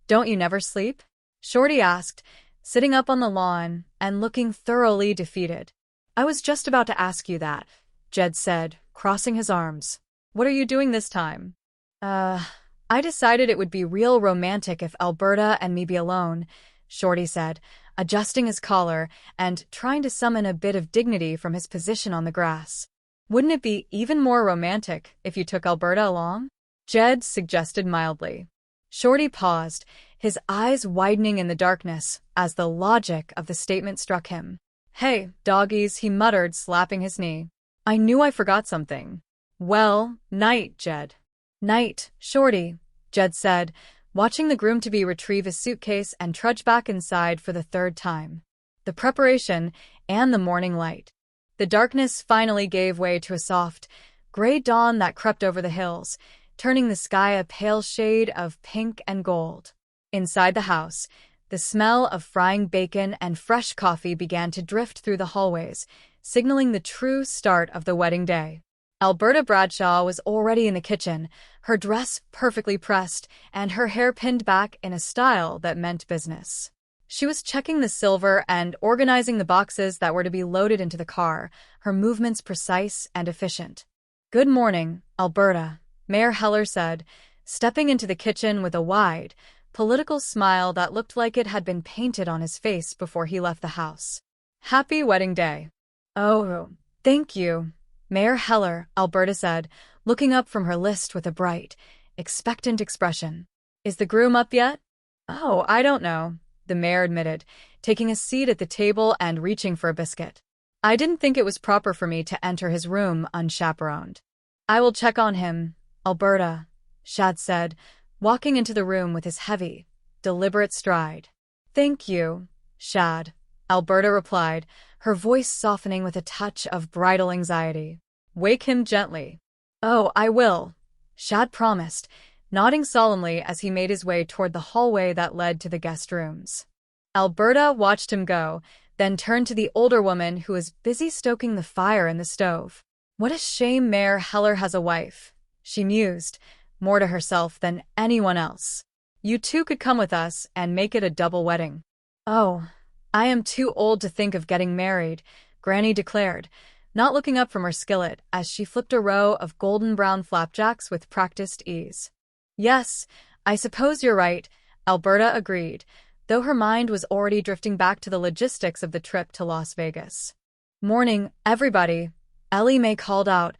don't you never sleep?" Shorty asked, sitting up on the lawn and looking thoroughly defeated. "I was just about to ask you that," Jed said, crossing his arms. "What are you doing this time?" I decided it would be real romantic if Alberta and me be alone," Shorty said, adjusting his collar and trying to summon a bit of dignity from his position on the grass. "Wouldn't it be even more romantic if you took Alberta along?" Jed suggested mildly. Shorty paused, his eyes widening in the darkness as the logic of the statement struck him. "Hey, doggies," he muttered, slapping his knee. "I knew I forgot something." "Well, night, Jed." "Night, Shorty," Jed said, watching the groom-to-be retrieve his suitcase and trudge back inside for the third time. The preparation and the morning light. The darkness finally gave way to a soft, gray dawn that crept over the hills, turning the sky a pale shade of pink and gold. Inside the house, the smell of frying bacon and fresh coffee began to drift through the hallways, signaling the true start of the wedding day. Alberta Bradshaw was already in the kitchen, her dress perfectly pressed and her hair pinned back in a style that meant business. She was checking the silver and organizing the boxes that were to be loaded into the car, her movements precise and efficient. "Good morning, Alberta," Mayor Heller said, stepping into the kitchen with a wide, political smile that looked like it had been painted on his face before he left the house. "Happy wedding day." "Oh, thank you, Mayor Heller," Alberta said, looking up from her list with a bright, expectant expression. "Is the groom up yet?" "Oh, I don't know," the mayor admitted, taking a seat at the table and reaching for a biscuit. "I didn't think it was proper for me to enter his room unchaperoned." "I will check on him, Alberta," Shad said, walking into the room with his heavy, deliberate stride. "Thank you, Shad," Alberta replied, her voice softening with a touch of bridal anxiety. "Wake him gently." "Oh, I will," Shad promised, nodding solemnly as he made his way toward the hallway that led to the guest rooms. Alberta watched him go, then turned to the older woman who was busy stoking the fire in the stove. "What a shame Mayor Heller has a wife," she mused, more to herself than anyone else. "You two could come with us and make it a double wedding." "Oh, I am too old to think of getting married," Granny declared, not looking up from her skillet as she flipped a row of golden brown flapjacks with practiced ease. "Yes, I suppose you're right," Alberta agreed, though her mind was already drifting back to the logistics of the trip to Las Vegas. "Morning, everybody," Ellie Mae called out,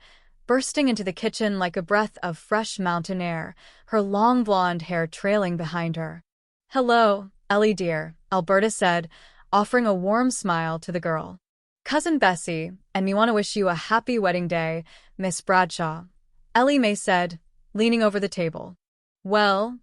bursting into the kitchen like a breath of fresh mountain air, her long blonde hair trailing behind her. "Hello, Ellie dear," Alberta said, offering a warm smile to the girl. "Cousin Bessie, and me want to wish you a happy wedding day, Miss Bradshaw," Ellie Mae said, leaning over the table. "Well,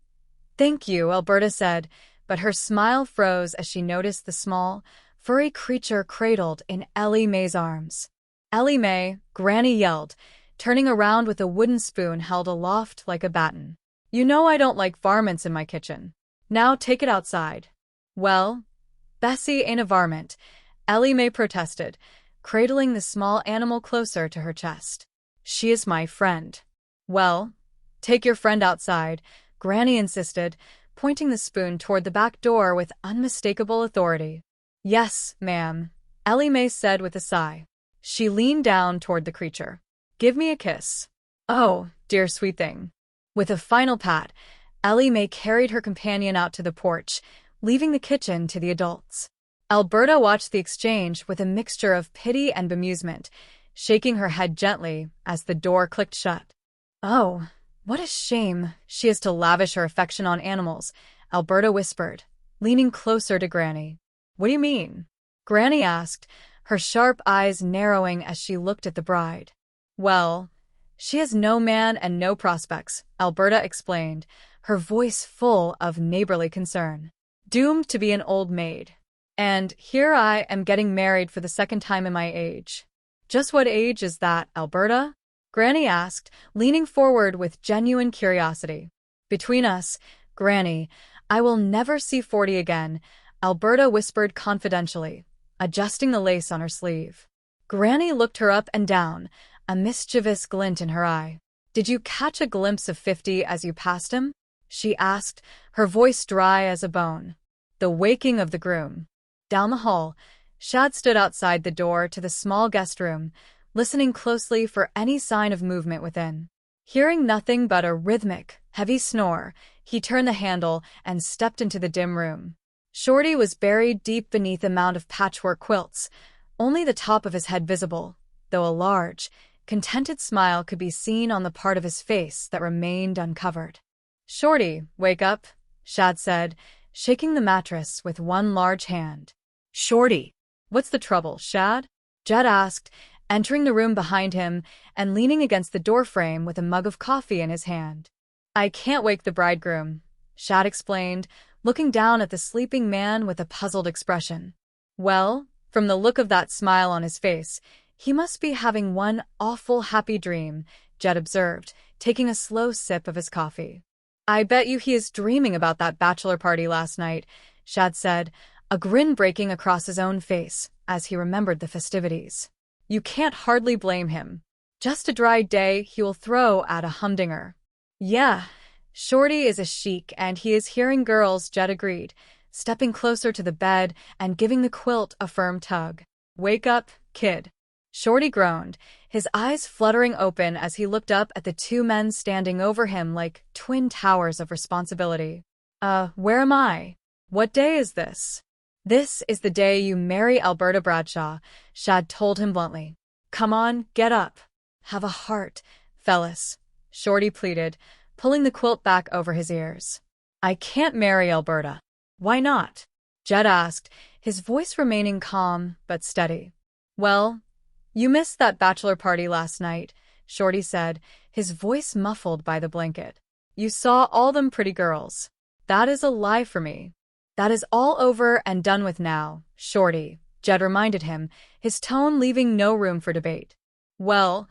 thank you," Alberta said, but her smile froze as she noticed the small, furry creature cradled in Ellie Mae's arms. "Ellie Mae," Granny yelled, turning around with a wooden spoon held aloft like a baton. "You know I don't like varmints in my kitchen. Now take it outside." "Well, Bessie ain't a varmint," Ellie Mae protested, cradling the small animal closer to her chest. "She is my friend." "Well, take your friend outside," Granny insisted, pointing the spoon toward the back door with unmistakable authority. "Yes, ma'am," Ellie Mae said with a sigh. She leaned down toward the creature. "Give me a kiss." "Oh, dear sweet thing." With a final pat, Ellie Mae carried her companion out to the porch, leaving the kitchen to the adults. Alberta watched the exchange with a mixture of pity and bemusement, shaking her head gently as the door clicked shut. "Oh, what a shame she is to lavish her affection on animals," Alberta whispered, leaning closer to Granny. "What do you mean?" Granny asked, her sharp eyes narrowing as she looked at the bride. "Well, she has no man and no prospects," Alberta explained, her voice full of neighborly concern. "Doomed to be an old maid. And here I am getting married for the second time in my age." "Just what age is that, Alberta?" Granny asked, leaning forward with genuine curiosity. "Between us, Granny, I will never see 40 again," Alberta whispered confidentially, adjusting the lace on her sleeve. Granny looked her up and down, a mischievous glint in her eye. "Did you catch a glimpse of 50 as you passed him?" she asked, her voice dry as a bone. The waking of the groom. Down the hall, Shad stood outside the door to the small guest room, listening closely for any sign of movement within. Hearing nothing but a rhythmic, heavy snore, he turned the handle and stepped into the dim room. Shorty was buried deep beneath a mound of patchwork quilts, only the top of his head visible, though a large, contented smile could be seen on the part of his face that remained uncovered. "Shorty, wake up," Shad said, shaking the mattress with one large hand. "Shorty, what's the trouble, Shad?" Jed asked, entering the room behind him and leaning against the doorframe with a mug of coffee in his hand. "I can't wake the bridegroom," Shad explained, looking down at the sleeping man with a puzzled expression. "Well, from the look of that smile on his face, he must be having one awful happy dream," Jed observed, taking a slow sip of his coffee. "I bet you he is dreaming about that bachelor party last night," Shad said, a grin breaking across his own face as he remembered the festivities. "You can't hardly blame him. Just a dry day he will throw at a humdinger." "Yeah, Shorty is a chic and he is hearing girls," Jed agreed, stepping closer to the bed and giving the quilt a firm tug. "Wake up, kid." Shorty groaned, his eyes fluttering open as he looked up at the two men standing over him like twin towers of responsibility. Where am I? What day is this?" "This is the day you marry Alberta Bradshaw," Shad told him bluntly. "Come on, get up. Have a heart, fellas," Shorty pleaded, pulling the quilt back over his ears. "I can't marry Alberta." "Why not?" Jed asked, his voice remaining calm but steady. "Well, you missed that bachelor party last night," Shorty said, his voice muffled by the blanket. "You saw all them pretty girls. That is a lie for me." "That is all over and done with now, Shorty," Jed reminded him, his tone leaving no room for debate. "Well,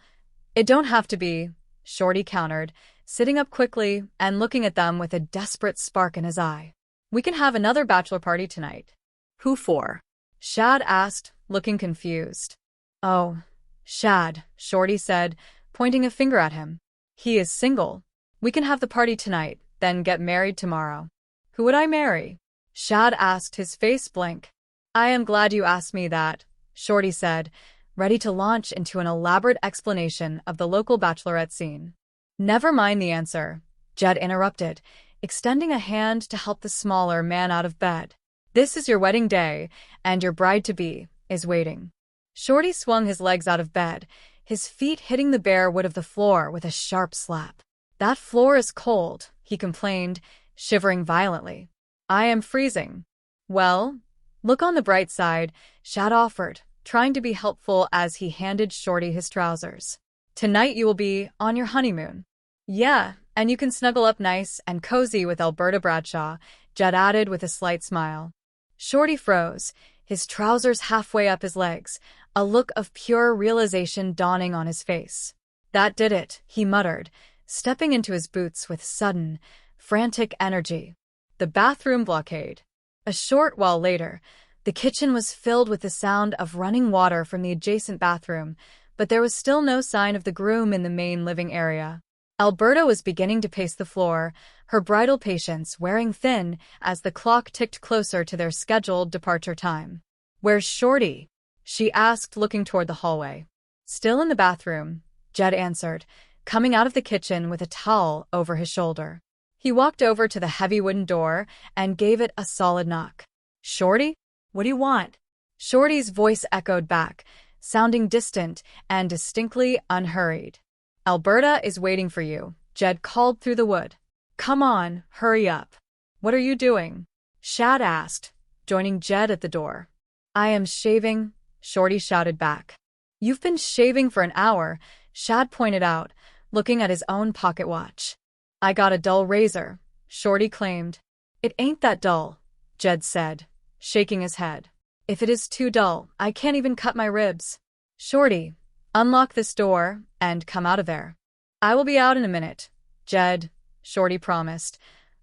it don't have to be," Shorty countered, sitting up quickly and looking at them with a desperate spark in his eye. "We can have another bachelor party tonight." "Who for?" Shad asked, looking confused. "Oh, Shad," Shorty said, pointing a finger at him. "He is single. We can have the party tonight, then get married tomorrow." "Who would I marry?" Shad asked, his face blank. "I am glad you asked me that," Shorty said, ready to launch into an elaborate explanation of the local bachelorette scene. "Never mind the answer," Jed interrupted, extending a hand to help the smaller man out of bed. "This is your wedding day, and your bride-to-be is waiting." Shorty swung his legs out of bed, his feet hitting the bare wood of the floor with a sharp slap. "That floor is cold," he complained, shivering violently. "I am freezing." "Well, look on the bright side," Shad offered, trying to be helpful as he handed Shorty his trousers. "Tonight you will be on your honeymoon." "Yeah, and you can snuggle up nice and cozy with Alberta Bradshaw," Jed added with a slight smile. Shorty froze, his trousers halfway up his legs, a look of pure realization dawning on his face. "That did it," he muttered, stepping into his boots with sudden, frantic energy. The bathroom blockade. A short while later, the kitchen was filled with the sound of running water from the adjacent bathroom, but there was still no sign of the groom in the main living area. Alberta was beginning to pace the floor, her bridal patience wearing thin as the clock ticked closer to their scheduled departure time. "Where's Shorty?" she asked, looking toward the hallway. "Still in the bathroom," Jed answered, coming out of the kitchen with a towel over his shoulder. He walked over to the heavy wooden door and gave it a solid knock. "Shorty? What do you want?" Shorty's voice echoed back, sounding distant and distinctly unhurried. "Alberta is waiting for you," Jed called through the wood. "Come on, hurry up." "What are you doing?" Shad asked, joining Jed at the door. "I am shaving," Shorty shouted back. "You've been shaving for an hour," Shad pointed out, looking at his own pocket watch. "I got a dull razor," Shorty claimed. "It ain't that dull," Jed said, shaking his head. "If it is too dull, I can't even cut my ribs." "Shorty, unlock this door and come out of there." "I will be out in a minute, Jed," Shorty promised,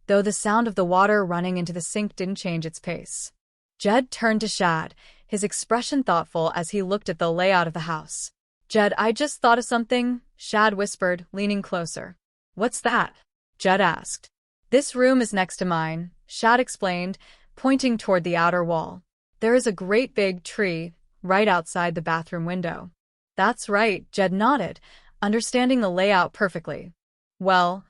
though the sound of the water running into the sink didn't change its pace. Jed turned to Shad, his expression thoughtful as he looked at the layout of the house. "Jed, I just thought of something," Shad whispered, leaning closer. "What's that?" Jed asked. "This room is next to mine," Shad explained, pointing toward the outer wall. "There is a great big tree right outside the bathroom window." "That's right," Jed nodded, understanding the layout perfectly. "Well,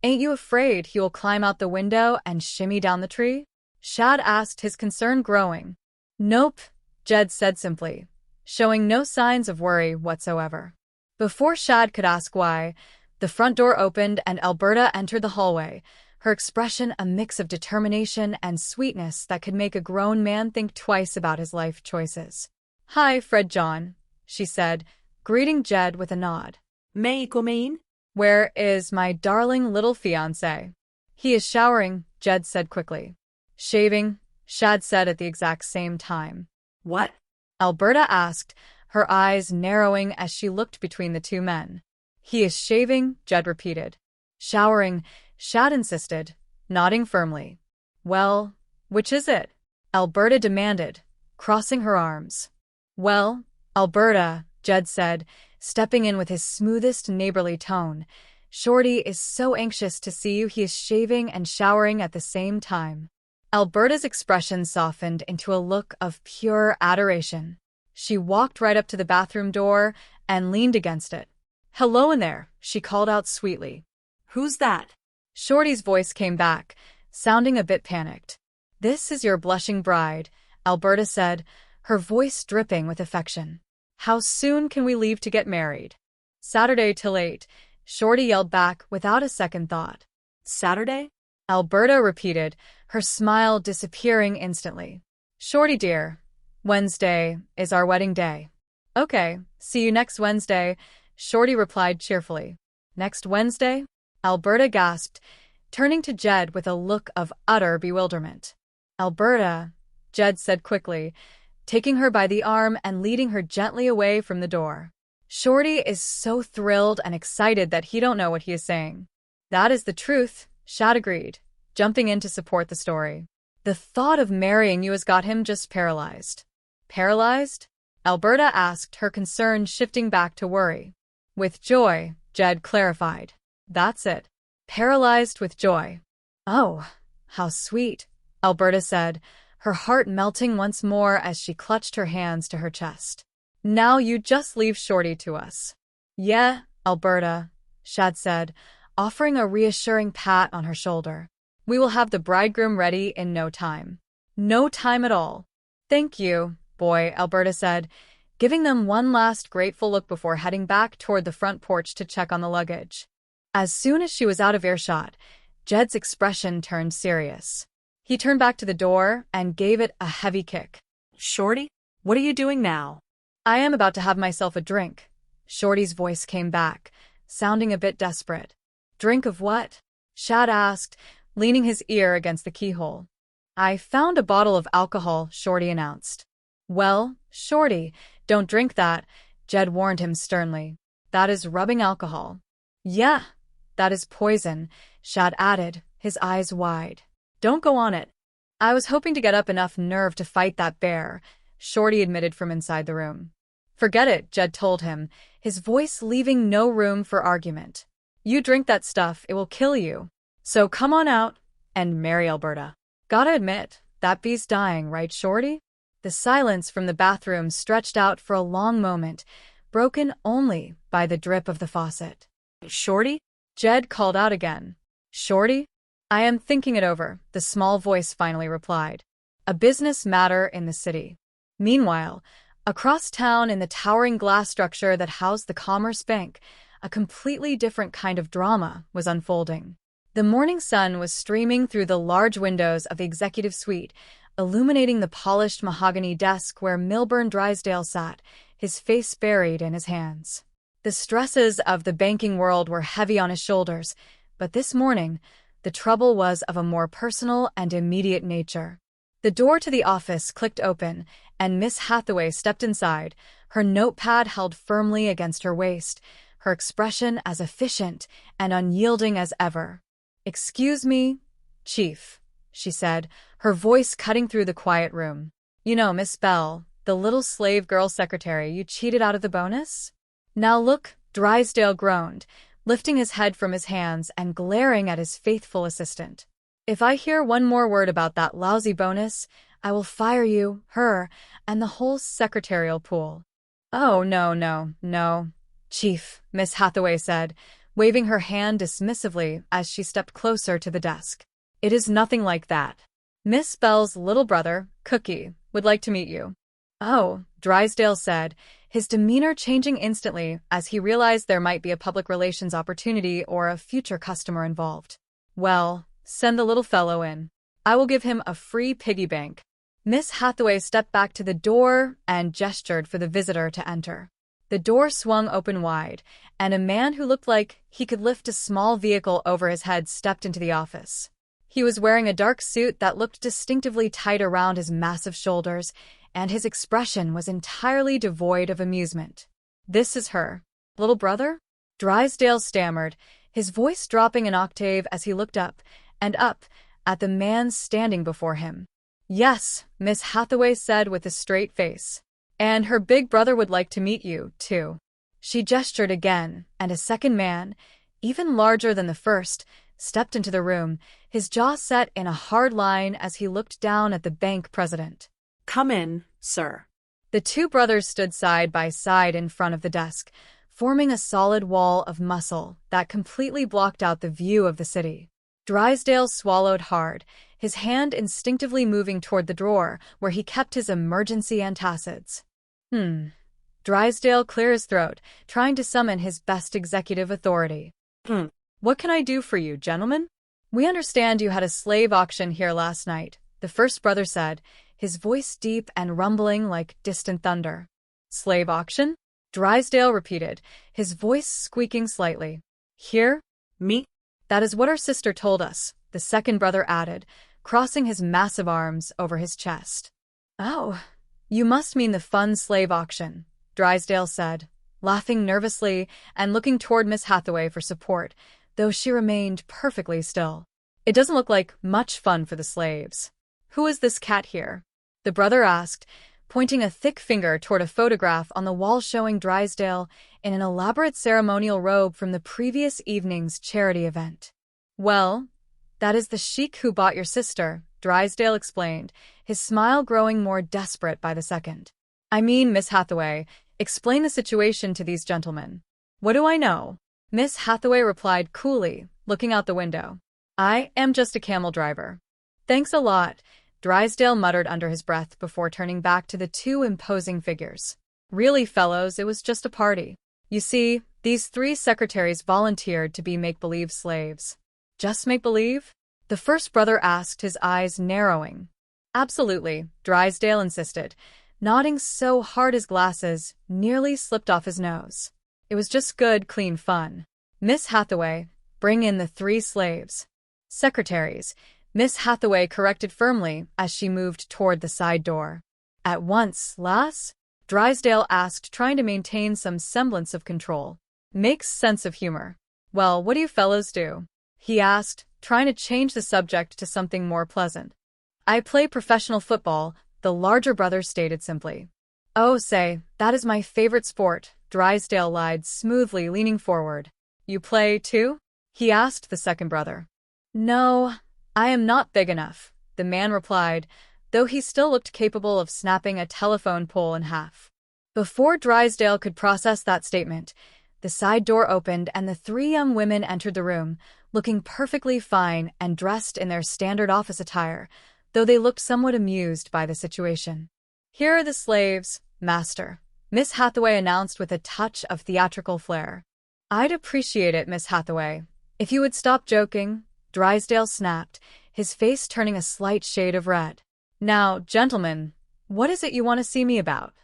ain't you afraid he will climb out the window and shimmy down the tree?" Shad asked, his concern growing. "Nope," Jed said simply, showing no signs of worry whatsoever. Before Shad could ask why, the front door opened and Alberta entered the hallway, her expression a mix of determination and sweetness that could make a grown man think twice about his life choices. "Hi, Fred John," she said, greeting Jed with a nod. "May I come in?" "Where is my darling little fiancé?" "He is showering," Jed said quickly. "Shaving," Shad said at the exact same time. "What?" Alberta asked, her eyes narrowing as she looked between the two men. "He is shaving," Jed repeated. "Showering," Shad insisted, nodding firmly. "Well, which is it?" Alberta demanded, crossing her arms. "Well, Alberta," Jed said, stepping in with his smoothest neighborly tone, "Shorty is so anxious to see you he is shaving and showering at the same time." Alberta's expression softened into a look of pure adoration. She walked right up to the bathroom door and leaned against it. "Hello in there," she called out sweetly. "Who's that?" Shorty's voice came back, sounding a bit panicked. "This is your blushing bride," Alberta said, her voice dripping with affection. "How soon can we leave to get married?" "Saturday till 8, Shorty yelled back without a second thought. "Saturday?" Alberta repeated, her smile disappearing instantly. "Shorty dear, Wednesday is our wedding day." "Okay, see you next Wednesday," Shorty replied cheerfully. "Next Wednesday?" Alberta gasped, turning to Jed with a look of utter bewilderment. "Alberta," Jed said quickly, taking her by the arm and leading her gently away from the door. "Shorty is so thrilled and excited that he don't know what he is saying." "That is the truth," Shad agreed, jumping in to support the story. "The thought of marrying you has got him just paralyzed." "Paralyzed?" Alberta asked, her concern shifting back to worry. "With joy," Jed clarified. "That's it. Paralyzed with joy." "Oh, how sweet," Alberta said, her heart melting once more as she clutched her hands to her chest. "Now you just leave Shorty to us." "Yeah, Alberta," Shad said, offering a reassuring pat on her shoulder. "We will have the bridegroom ready in no time." "No time at all." "Thank you, boy," Alberta said, giving them one last grateful look before heading back toward the front porch to check on the luggage. As soon as she was out of earshot, Jed's expression turned serious. He turned back to the door and gave it a heavy kick. "Shorty, what are you doing now?" "I am about to have myself a drink." Shorty's voice came back, sounding a bit desperate. "Drink of what?" Shad asked, leaning his ear against the keyhole. "I found a bottle of alcohol," Shorty announced. "Well, Shorty, don't drink that," Jed warned him sternly. "That is rubbing alcohol." "Yeah, that is poison," Shad added, his eyes wide. "Don't go on it." "I was hoping to get up enough nerve to fight that bear," Shorty admitted from inside the room. "Forget it," Jed told him, his voice leaving no room for argument. "You drink that stuff, it will kill you. So come on out and marry Alberta." "Gotta admit, that bee's dying, right, Shorty?" The silence from the bathroom stretched out for a long moment, broken only by the drip of the faucet. "Shorty?" Jed called out again. "Shorty?" "I am thinking it over," the small voice finally replied. "A business matter in the city." Meanwhile, across town in the towering glass structure that housed the Commerce Bank, a completely different kind of drama was unfolding. The morning sun was streaming through the large windows of the executive suite, illuminating the polished mahogany desk where Milburn Drysdale sat, his face buried in his hands. The stresses of the banking world were heavy on his shoulders, but this morning, the trouble was of a more personal and immediate nature. The door to the office clicked open, and Miss Hathaway stepped inside, her notepad held firmly against her waist, her expression as efficient and unyielding as ever. "Excuse me, Chief," she said, her voice cutting through the quiet room. "You know, Miss Bell, The little slave girl secretary you cheated out of the bonus? Now look, Drysdale groaned, lifting his head from his hands and glaring at his faithful assistant. If I hear one more word about that lousy bonus, I will fire you, her, and the whole secretarial pool. Oh, no, Chief, Miss Hathaway said, waving her hand dismissively as she stepped closer to the desk. It is nothing like that. Miss Bell's little brother, Cookie, would like to meet you. Oh, Drysdale said, his demeanor changing instantly as he realized there might be a public relations opportunity or a future customer involved. Well, send the little fellow in. I will give him a free piggy bank. Miss Hathaway stepped back to the door and gestured for the visitor to enter. The door swung open wide, and a man who looked like he could lift a small vehicle over his head stepped into the office. He was wearing a dark suit that looked distinctively tight around his massive shoulders, and his expression was entirely devoid of amusement. This is her little brother? Drysdale stammered, his voice dropping an octave as he looked up and up at the man standing before him. Yes, Miss Hathaway said with a straight face. And her big brother would like to meet you, too. She gestured again, and a second man, even larger than the first, stepped into the room, his jaw set in a hard line as he looked down at the bank president. Come in, sir. The two brothers stood side by side in front of the desk, forming a solid wall of muscle that completely blocked out the view of the city. Drysdale swallowed hard, his hand instinctively moving toward the drawer where he kept his emergency antacids. Drysdale cleared his throat, trying to summon his best executive authority. What can I do for you, gentlemen? We understand you had a slave auction here last night, the first brother said, his voice deep and rumbling like distant thunder. Slave auction? Drysdale repeated, his voice squeaking slightly. Here? Me? That is what our sister told us, the second brother added, crossing his massive arms over his chest. Oh, you must mean the fun slave auction, Drysdale said, laughing nervously and looking toward Miss Hathaway for support, though she remained perfectly still. It doesn't look like much fun for the slaves. Who is this cat here? The brother asked, pointing a thick finger toward a photograph on the wall showing Drysdale in an elaborate ceremonial robe from the previous evening's charity event. Well, that is the sheik who bought your sister, Drysdale explained, his smile growing more desperate by the second. I mean, Miss Hathaway, explain the situation to these gentlemen. What do I know? Miss Hathaway replied coolly, looking out the window. I am just a camel driver. Thanks a lot, Drysdale muttered under his breath before turning back to the two imposing figures. Really, fellows, it was just a party. You see, these three secretaries volunteered to be make-believe slaves. Just make-believe? The first brother asked, his eyes narrowing. Absolutely, Drysdale insisted, nodding so hard his glasses nearly slipped off his nose. It was just good, clean fun. Miss Hathaway, bring in the three slaves. Secretaries, Miss Hathaway corrected firmly as she moved toward the side door. At once, lass? Drysdale asked, trying to maintain some semblance of control. Makes sense of humor. Well, what do you fellows do? He asked, trying to change the subject to something more pleasant. I play professional football, the larger brother stated simply. Oh, say, that is my favorite sport, Drysdale lied smoothly, leaning forward. You play, too? He asked the second brother. No, I am not big enough, the man replied, though he still looked capable of snapping a telephone pole in half. Before Drysdale could process that statement, the side door opened and the three young women entered the room, looking perfectly fine and dressed in their standard office attire, though they looked somewhat amused by the situation. Here are the slaves, master, Miss Hathaway announced with a touch of theatrical flair. I'd appreciate it, Miss Hathaway. If you would stop joking, Drysdale snapped, his face turning a slight shade of red. Now, gentlemen, what is it you want to see me about?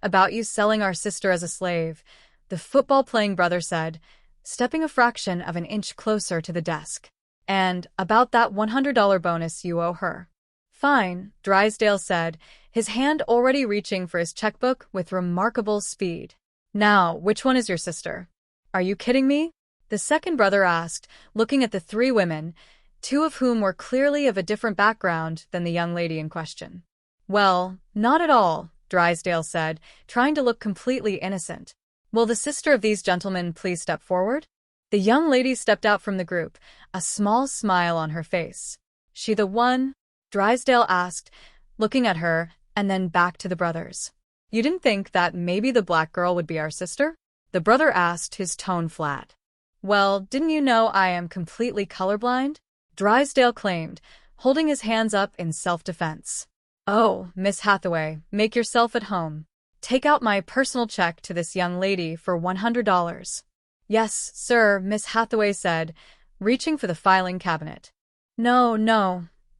About you selling our sister as a slave, the football-playing brother said, stepping a fraction of an inch closer to the desk. And about that $100 bonus you owe her. Fine, Drysdale said, his hand already reaching for his checkbook with remarkable speed. Now, which one is your sister? Are you kidding me? The second brother asked, looking at the three women, two of whom were clearly of a different background than the young lady in question. Well, not at all, Drysdale said, trying to look completely innocent. Will the sister of these gentlemen please step forward? The young lady stepped out from the group, a small smile on her face. She the one? Drysdale asked, looking at her and then back to the brothers. You didn't think that maybe the black girl would be our sister? The brother asked, his tone flat. Well, didn't you know I am completely colorblind? Drysdale claimed, holding his hands up in self-defense. Oh, Miss Hathaway, make yourself at home. Take out my personal check to this young lady for $100. Yes, sir, Miss Hathaway said, reaching for the filing cabinet. No,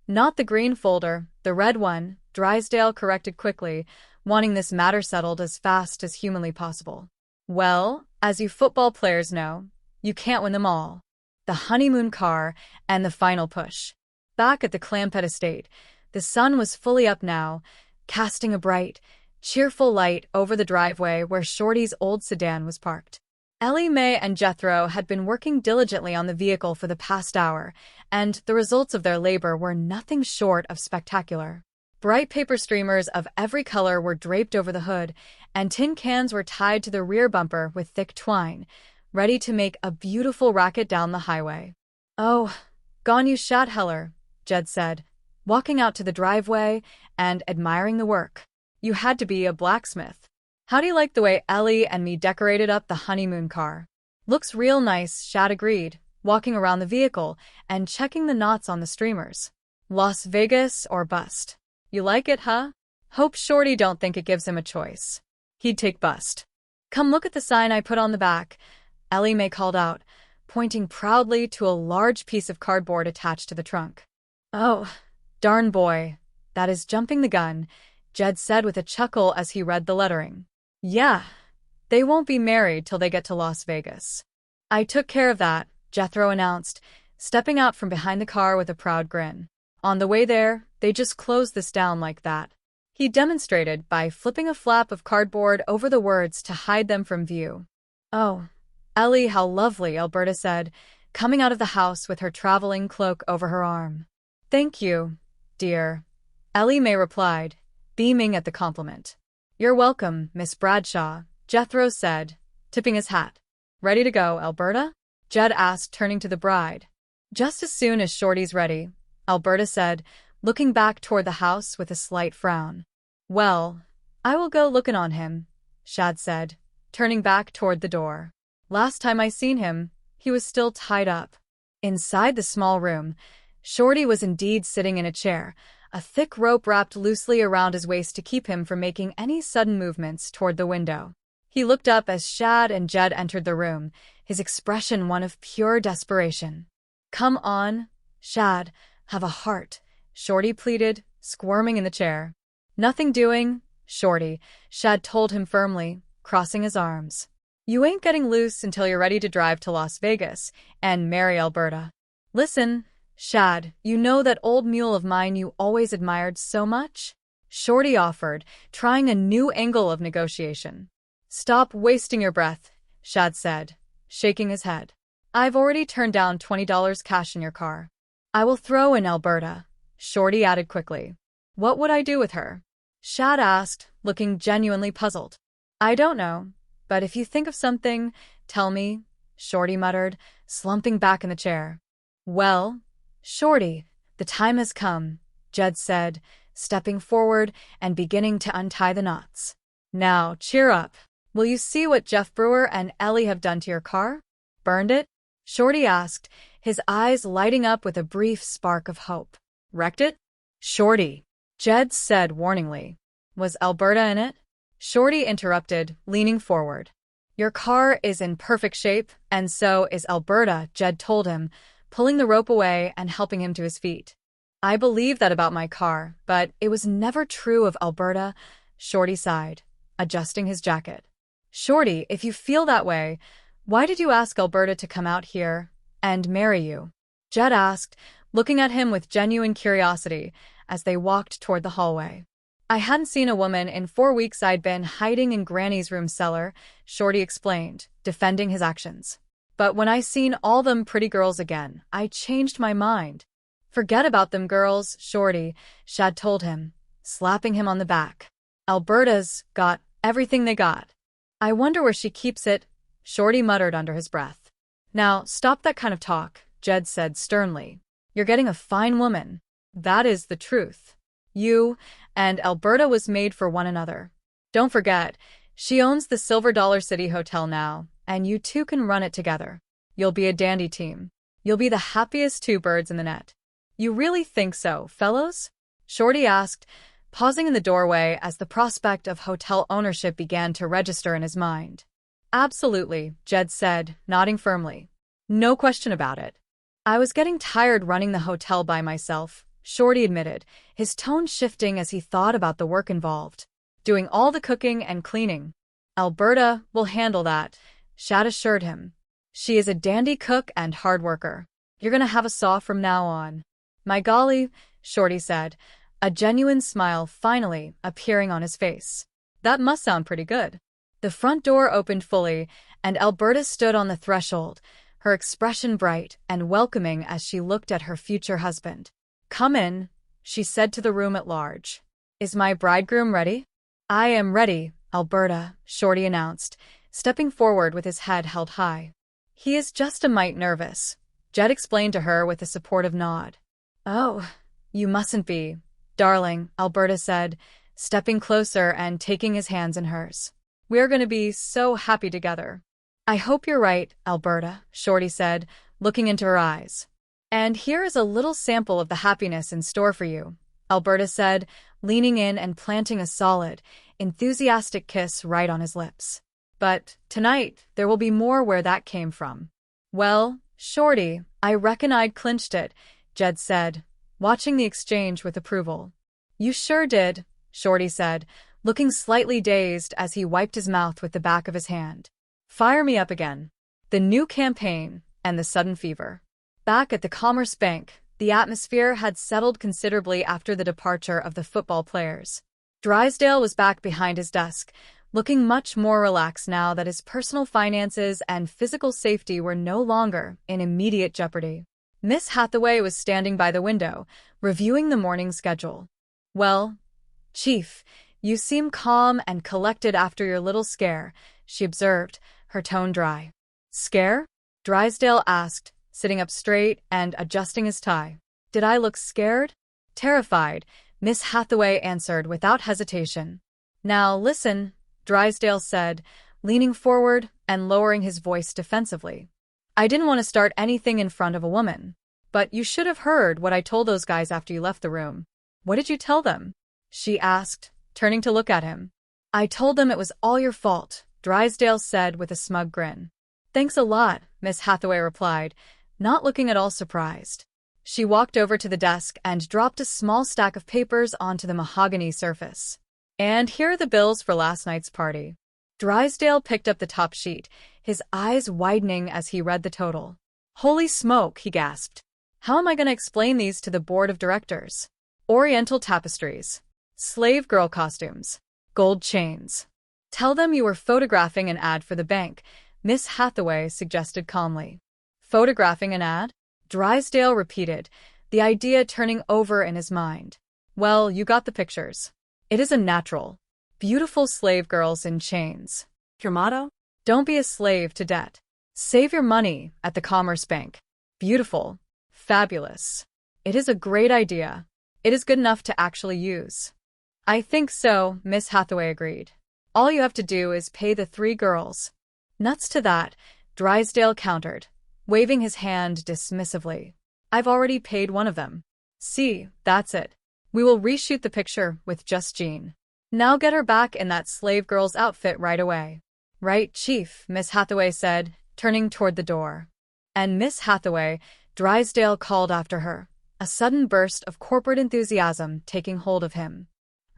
not the green folder, the red one, Drysdale corrected quickly, wanting this matter settled as fast as humanly possible. Well, as you football players know, you can't win them all. The honeymoon car and the final push. Back at the Clampett estate, the sun was fully up now, casting a bright, cheerful light over the driveway where Shorty's old sedan was parked. Ellie Mae and Jethro had been working diligently on the vehicle for the past hour, and the results of their labor were nothing short of spectacular. Bright paper streamers of every color were draped over the hood, and tin cans were tied to the rear bumper with thick twine, ready to make a beautiful racket down the highway. Oh, gone you shot heller, Jed said, walking out to the driveway and admiring the work. You had to be a blacksmith. How do you like the way Ellie and me decorated up the honeymoon car? Looks real nice, Shad agreed, walking around the vehicle and checking the knots on the streamers. Las Vegas or bust. You like it, huh? Hope Shorty don't think it gives him a choice. He'd take bust. Come look at the sign I put on the back, Ellie Mae called out, pointing proudly to a large piece of cardboard attached to the trunk. Oh, darn boy, that is jumping the gun, Jed said with a chuckle as he read the lettering. Yeah, they won't be married till they get to Las Vegas. I took care of that, Jethro announced, stepping out from behind the car with a proud grin. On the way there, they just closed this down like that. He demonstrated by flipping a flap of cardboard over the words to hide them from view. Oh, Ellie, how lovely, Alberta said, coming out of the house with her traveling cloak over her arm. Thank you, dear, Ellie Mae replied, beaming at the compliment. You're welcome, Miss Bradshaw, Jethro said, tipping his hat. Ready to go, Alberta? Jed asked, turning to the bride. Just as soon as Shorty's ready, Alberta said, looking back toward the house with a slight frown. Well, I will go looking on him, Shad said, turning back toward the door. Last time I seen him, he was still tied up. Inside the small room, Shorty was indeed sitting in a chair, a thick rope wrapped loosely around his waist to keep him from making any sudden movements toward the window. He looked up as Shad and Jed entered the room, his expression one of pure desperation. Come on, Shad, have a heart, Shorty pleaded, squirming in the chair. Nothing doing, Shorty, Shad told him firmly, crossing his arms. You ain't getting loose until you're ready to drive to Las Vegas and marry Alberta. Listen, Shad, you know that old mule of mine you always admired so much? Shorty offered, trying a new angle of negotiation. Stop wasting your breath, Shad said, shaking his head. I've already turned down $20 cash in your car. I will throw in Alberta, Shorty added quickly. What would I do with her? Shad asked, looking genuinely puzzled. I don't know, but if you think of something, tell me, Shorty muttered, slumping back in the chair. Well, Shorty, the time has come, Jed said, stepping forward and beginning to untie the knots. Now, cheer up. Will you see what Jeff Brewer and Ellie have done to your car? Burned it? Shorty asked, his eyes lighting up with a brief spark of hope. Wrecked it? Shorty, Jed said warningly. Was Alberta in it? Shorty interrupted, leaning forward. Your car is in perfect shape, and so is Alberta, Jed told him, pulling the rope away and helping him to his feet. I believe that about my car, but it was never true of Alberta, Shorty sighed, adjusting his jacket. Shorty, if you feel that way, why did you ask Alberta to come out here and marry you? Jed asked, looking at him with genuine curiosity as they walked toward the hallway. I hadn't seen a woman in 4 weeks. I'd been hiding in Granny's room cellar, Shorty explained, defending his actions. But when I seen all them pretty girls again, I changed my mind. Forget about them girls, Shorty, Shad told him, slapping him on the back. Alberta's got everything they got. I wonder where she keeps it, Shorty muttered under his breath. Now, stop that kind of talk, Jed said sternly. You're getting a fine woman. That is the truth. You and Alberta was made for one another. Don't forget, she owns the Silver Dollar City Hotel now, and you two can run it together. You'll be a dandy team. You'll be the happiest two birds in the net. You really think so, fellows? Shorty asked, pausing in the doorway as the prospect of hotel ownership began to register in his mind. Absolutely, Jed said, nodding firmly. No question about it. I was getting tired running the hotel by myself, Shorty admitted, his tone shifting as he thought about the work involved. Doing all the cooking and cleaning. Alberta will handle that, Shad assured him. She is a dandy cook and hard worker. You're gonna have a saw from now on. My golly, Shorty said, a genuine smile finally appearing on his face. That must sound pretty good. The front door opened fully, and Alberta stood on the threshold, her expression bright and welcoming as she looked at her future husband. Come in, she said to the room at large. Is my bridegroom ready? I am ready, Alberta, Shorty announced, stepping forward with his head held high. He is just a mite nervous, Jed explained to her with a supportive nod. Oh, you mustn't be, darling, Alberta said, stepping closer and taking his hands in hers. We're going to be so happy together. I hope you're right, Alberta, Shorty said, looking into her eyes. And here is a little sample of the happiness in store for you, Alberta said, leaning in and planting a solid, enthusiastic kiss right on his lips. But tonight, there will be more where that came from. Well, Shorty, I reckon I'd clinched it, Jed said, watching the exchange with approval. You sure did, Shorty said, looking slightly dazed as he wiped his mouth with the back of his hand. Fire me up again. The new campaign and the sudden fever. Back at the Commerce Bank, the atmosphere had settled considerably after the departure of the football players. Drysdale was back behind his desk, looking much more relaxed now that his personal finances and physical safety were no longer in immediate jeopardy. Miss Hathaway was standing by the window, reviewing the morning schedule. Well, Chief, you seem calm and collected after your little scare, she observed, her tone dry. Scare? Drysdale asked, sitting up straight and adjusting his tie. Did I look scared? Terrified, Miss Hathaway answered without hesitation. Now listen, Drysdale said, leaning forward and lowering his voice defensively. I didn't want to start anything in front of a woman, but you should have heard what I told those guys after you left the room. What did you tell them? She asked, turning to look at him. I told them it was all your fault, Drysdale said with a smug grin. Thanks a lot, Miss Hathaway replied, not looking at all surprised. She walked over to the desk and dropped a small stack of papers onto the mahogany surface. And here are the bills for last night's party. Drysdale picked up the top sheet, his eyes widening as he read the total. Holy smoke, he gasped. How am I going to explain these to the board of directors? Oriental tapestries. Slave girl costumes. Gold chains. Tell them you were photographing an ad for the bank, Miss Hathaway suggested calmly. Photographing an ad? Drysdale repeated, the idea turning over in his mind. Well, you got the pictures. It is a natural. Beautiful slave girls in chains. Your motto? Don't be a slave to debt. Save your money at the Commerce Bank. Beautiful. Fabulous. It is a great idea. It is good enough to actually use. I think so, Miss Hathaway agreed. All you have to do is pay the 3 girls. Nuts to that, Drysdale countered, waving his hand dismissively. I've already paid one of them. See, that's it. We will reshoot the picture with just Jean. Now get her back in that slave girl's outfit right away. Right, Chief, Miss Hathaway said, turning toward the door. And Miss Hathaway, Drysdale called after her, a sudden burst of corporate enthusiasm taking hold of him.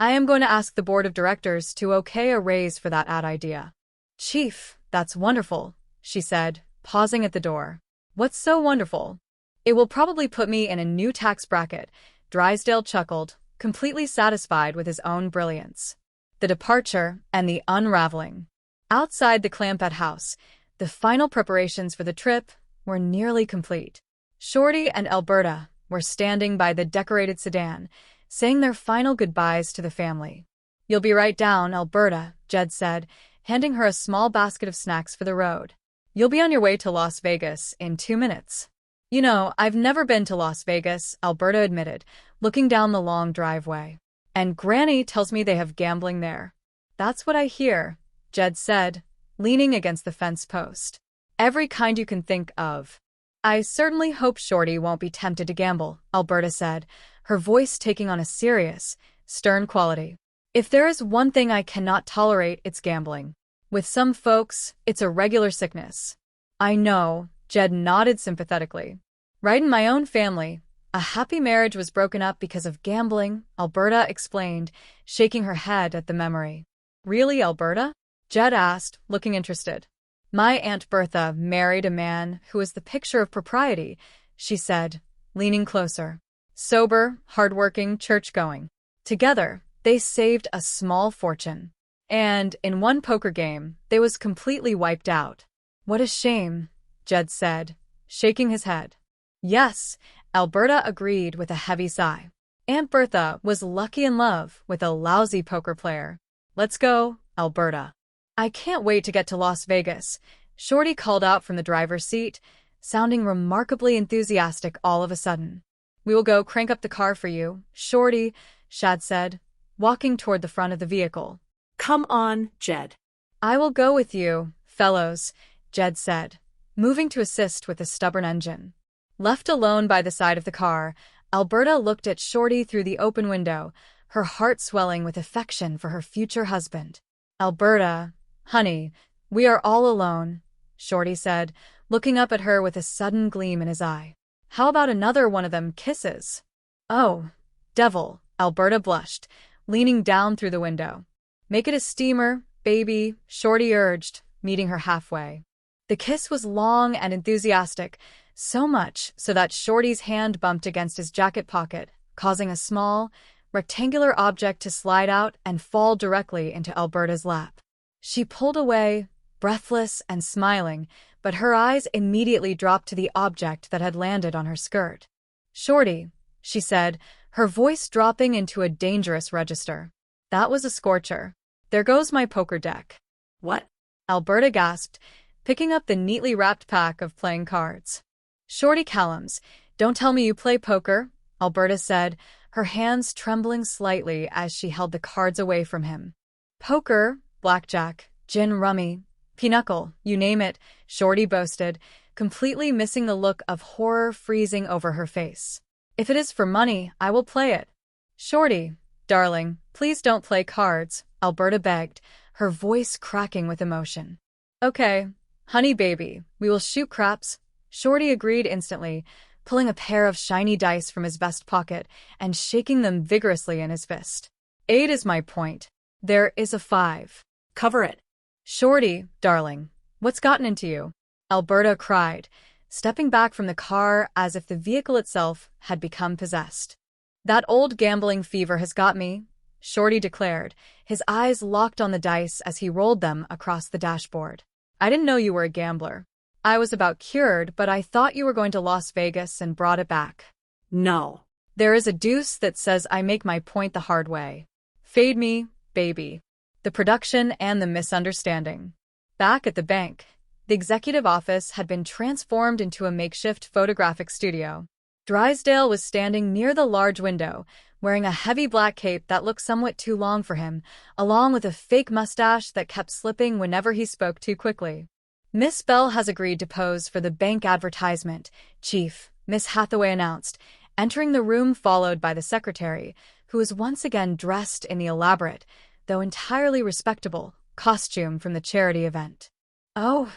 I am going to ask the board of directors to okay a raise for that ad idea. Chief, that's wonderful, she said, pausing at the door. What's so wonderful? It will probably put me in a new tax bracket, Drysdale chuckled, completely satisfied with his own brilliance. The departure and the unraveling. Outside the Clampett house, the final preparations for the trip were nearly complete. Shorty and Alberta were standing by the decorated sedan, saying their final goodbyes to the family. You'll be right down, Alberta, Jed said, handing her a small basket of snacks for the road. You'll be on your way to Las Vegas in 2 minutes. You know, I've never been to Las Vegas, Alberta admitted, looking down the long driveway. And Granny tells me they have gambling there. That's what I hear, Jed said, leaning against the fence post. Every kind you can think of. I certainly hope Shorty won't be tempted to gamble, Alberta said, her voice taking on a serious, stern quality. If there is one thing I cannot tolerate, it's gambling. With some folks, it's a regular sickness. I know, Jed nodded sympathetically. Right in my own family, a happy marriage was broken up because of gambling, Alberta explained, shaking her head at the memory. Really, Alberta? Jed asked, looking interested. My Aunt Bertha married a man who was the picture of propriety, she said, leaning closer. Sober, hardworking, church-going. Together, they saved a small fortune. And in one poker game, they was completely wiped out. What a shame, Jed said, shaking his head. Yes, Alberta agreed with a heavy sigh. Aunt Bertha was lucky in love with a lousy poker player. Let's go, Alberta. I can't wait to get to Las Vegas, Shorty called out from the driver's seat, sounding remarkably enthusiastic all of a sudden. We will go crank up the car for you, Shorty, Shad said, walking toward the front of the vehicle. Come on, Jed. I will go with you, fellows, Jed said, moving to assist with the stubborn engine. Left alone by the side of the car, Alberta looked at Shorty through the open window, her heart swelling with affection for her future husband. Alberta, honey, we are all alone, Shorty said, looking up at her with a sudden gleam in his eye. How about another one of them kisses? Oh, devil, Alberta blushed, leaning down through the window. Make it a steamer, baby, Shorty urged, meeting her halfway. The kiss was long and enthusiastic, so much so that Shorty's hand bumped against his jacket pocket, causing a small, rectangular object to slide out and fall directly into Alberta's lap. She pulled away, breathless and smiling, but her eyes immediately dropped to the object that had landed on her skirt. Shorty, she said, her voice dropping into a dangerous register. That was a scorcher. There goes my poker deck. What? Alberta gasped, picking up the neatly wrapped pack of playing cards. Shorty Callums, don't tell me you play poker, Alberta said, her hands trembling slightly as she held the cards away from him. Poker, blackjack, gin rummy, pinochle, you name it, Shorty boasted, completely missing the look of horror freezing over her face. If it is for money, I will play it. Shorty, darling, please don't play cards, Alberta begged, her voice cracking with emotion. Okay, honey baby, we will shoot craps, Shorty agreed instantly, pulling a pair of shiny dice from his vest pocket and shaking them vigorously in his fist. 8 is my point. There is a 5. Cover it. Shorty, darling, what's gotten into you? Alberta cried, stepping back from the car as if the vehicle itself had become possessed. That old gambling fever has got me, Shorty declared, his eyes locked on the dice as he rolled them across the dashboard. I didn't know you were a gambler. I was about cured, but I thought you were going to Las Vegas and brought it back. No. There is a deuce that says I make my point the hard way. Fade me, baby. The production and the misunderstanding. Back at the bank, the executive office had been transformed into a makeshift photographic studio. Drysdale was standing near the large window, wearing a heavy black cape that looked somewhat too long for him, along with a fake mustache that kept slipping whenever he spoke too quickly. Miss Bell has agreed to pose for the bank advertisement, Chief, Miss Hathaway announced, entering the room followed by the secretary, who was once again dressed in the elaborate, though entirely respectable, costume from the charity event. Oh,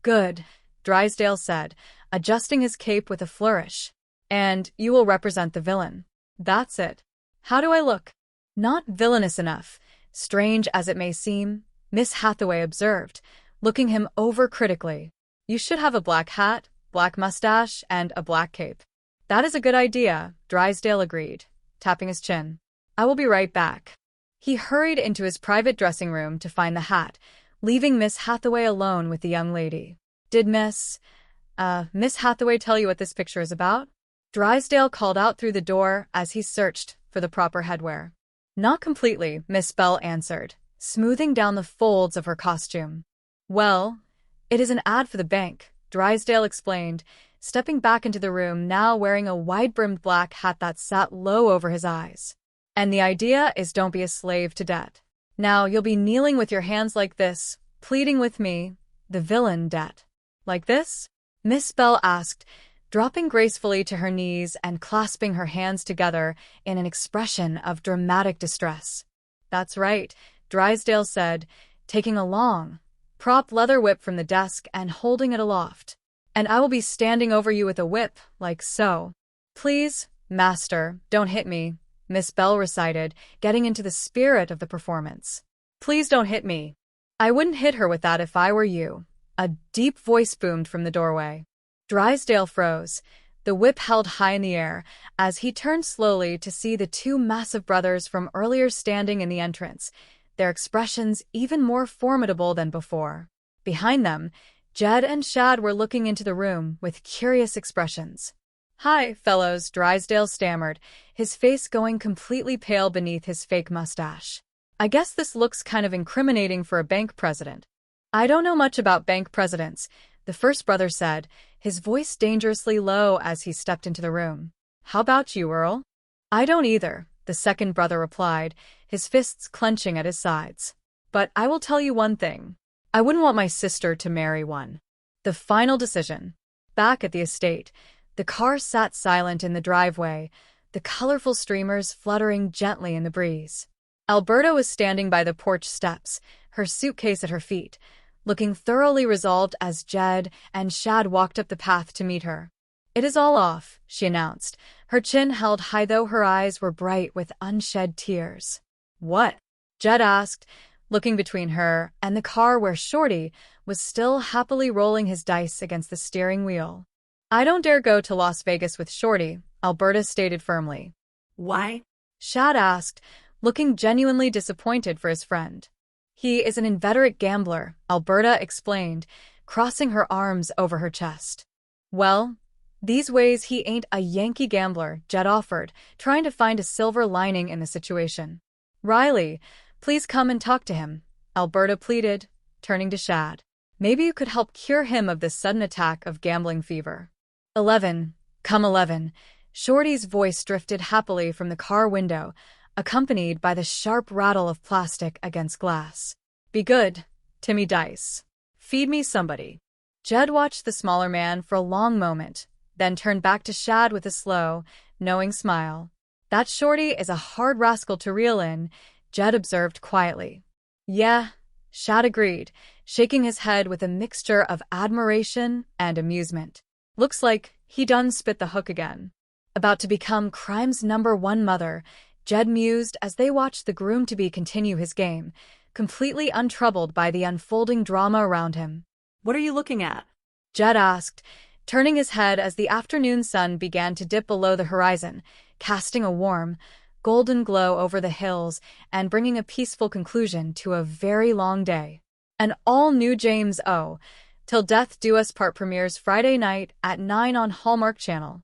good, Drysdale said, adjusting his cape with a flourish. And you will represent the villain. That's it. How do I look? Not villainous enough, strange as it may seem, Miss Hathaway observed, looking him over critically. You should have a black hat, black mustache, and a black cape. That is a good idea, Drysdale agreed, tapping his chin. I will be right back. He hurried into his private dressing room to find the hat, leaving Miss Hathaway alone with the young lady. Did Miss Hathaway tell you what this picture is about? Drysdale called out through the door as he searched for the proper headwear. Not completely, Miss Bell answered, smoothing down the folds of her costume. Well, it is an ad for the bank, Drysdale explained, stepping back into the room, now wearing a wide-brimmed black hat that sat low over his eyes. And the idea is don't be a slave to debt. Now you'll be kneeling with your hands like this, pleading with me, the villain, debt. Like this? Miss Bell asked, dropping gracefully to her knees and clasping her hands together in an expression of dramatic distress. That's right, Drysdale said, taking a long, prop leather whip from the desk and holding it aloft. And I will be standing over you with a whip, like so. Please, master, don't hit me, Miss Bell recited, getting into the spirit of the performance. Please don't hit me. I wouldn't hit her with that if I were you. A deep voice boomed from the doorway. Drysdale froze, the whip held high in the air, as he turned slowly to see the two massive brothers from earlier standing in the entrance, their expressions even more formidable than before. Behind them, Jed and Shad were looking into the room with curious expressions. Hi, fellows, Drysdale stammered, his face going completely pale beneath his fake mustache. I guess this looks kind of incriminating for a bank president. I don't know much about bank presidents, the first brother said, his voice dangerously low as he stepped into the room. How about you, Earl? I don't either, the second brother replied, his fists clenching at his sides. But I will tell you one thing. I wouldn't want my sister to marry one. The final decision. Back at the estate, the car sat silent in the driveway, the colorful streamers fluttering gently in the breeze. Alberta was standing by the porch steps, her suitcase at her feet, looking thoroughly resolved as Jed and Shad walked up the path to meet her. It is all off, she announced, her chin held high though her eyes were bright with unshed tears. What? Jed asked, looking between her and the car where Shorty was still happily rolling his dice against the steering wheel. I don't dare go to Las Vegas with Shorty, Alberta stated firmly. Why? Shad asked, looking genuinely disappointed for his friend. He is an inveterate gambler, Alberta explained, crossing her arms over her chest. Well, these ways he ain't a Yankee gambler, Jed offered, trying to find a silver lining in the situation. Riley, please come and talk to him, Alberta pleaded, turning to Shad. Maybe you could help cure him of this sudden attack of gambling fever. 11. Come 11. Shorty's voice drifted happily from the car window, accompanied by the sharp rattle of plastic against glass. Be good, Timmy Dice. Feed me somebody. Jed watched the smaller man for a long moment, then turned back to Shad with a slow, knowing smile. That Shorty is a hard rascal to reel in, Jed observed quietly. Yeah, Shad agreed, shaking his head with a mixture of admiration and amusement. Looks like he done spit the hook again. About to become crime's #1 mother, Jed mused as they watched the groom-to-be continue his game, completely untroubled by the unfolding drama around him. What are you looking at? Jed asked, turning his head as the afternoon sun began to dip below the horizon, casting a warm, golden glow over the hills and bringing a peaceful conclusion to a very long day. An all-new James O. Till Death Do Us Part premieres Friday night at 9 on Hallmark Channel.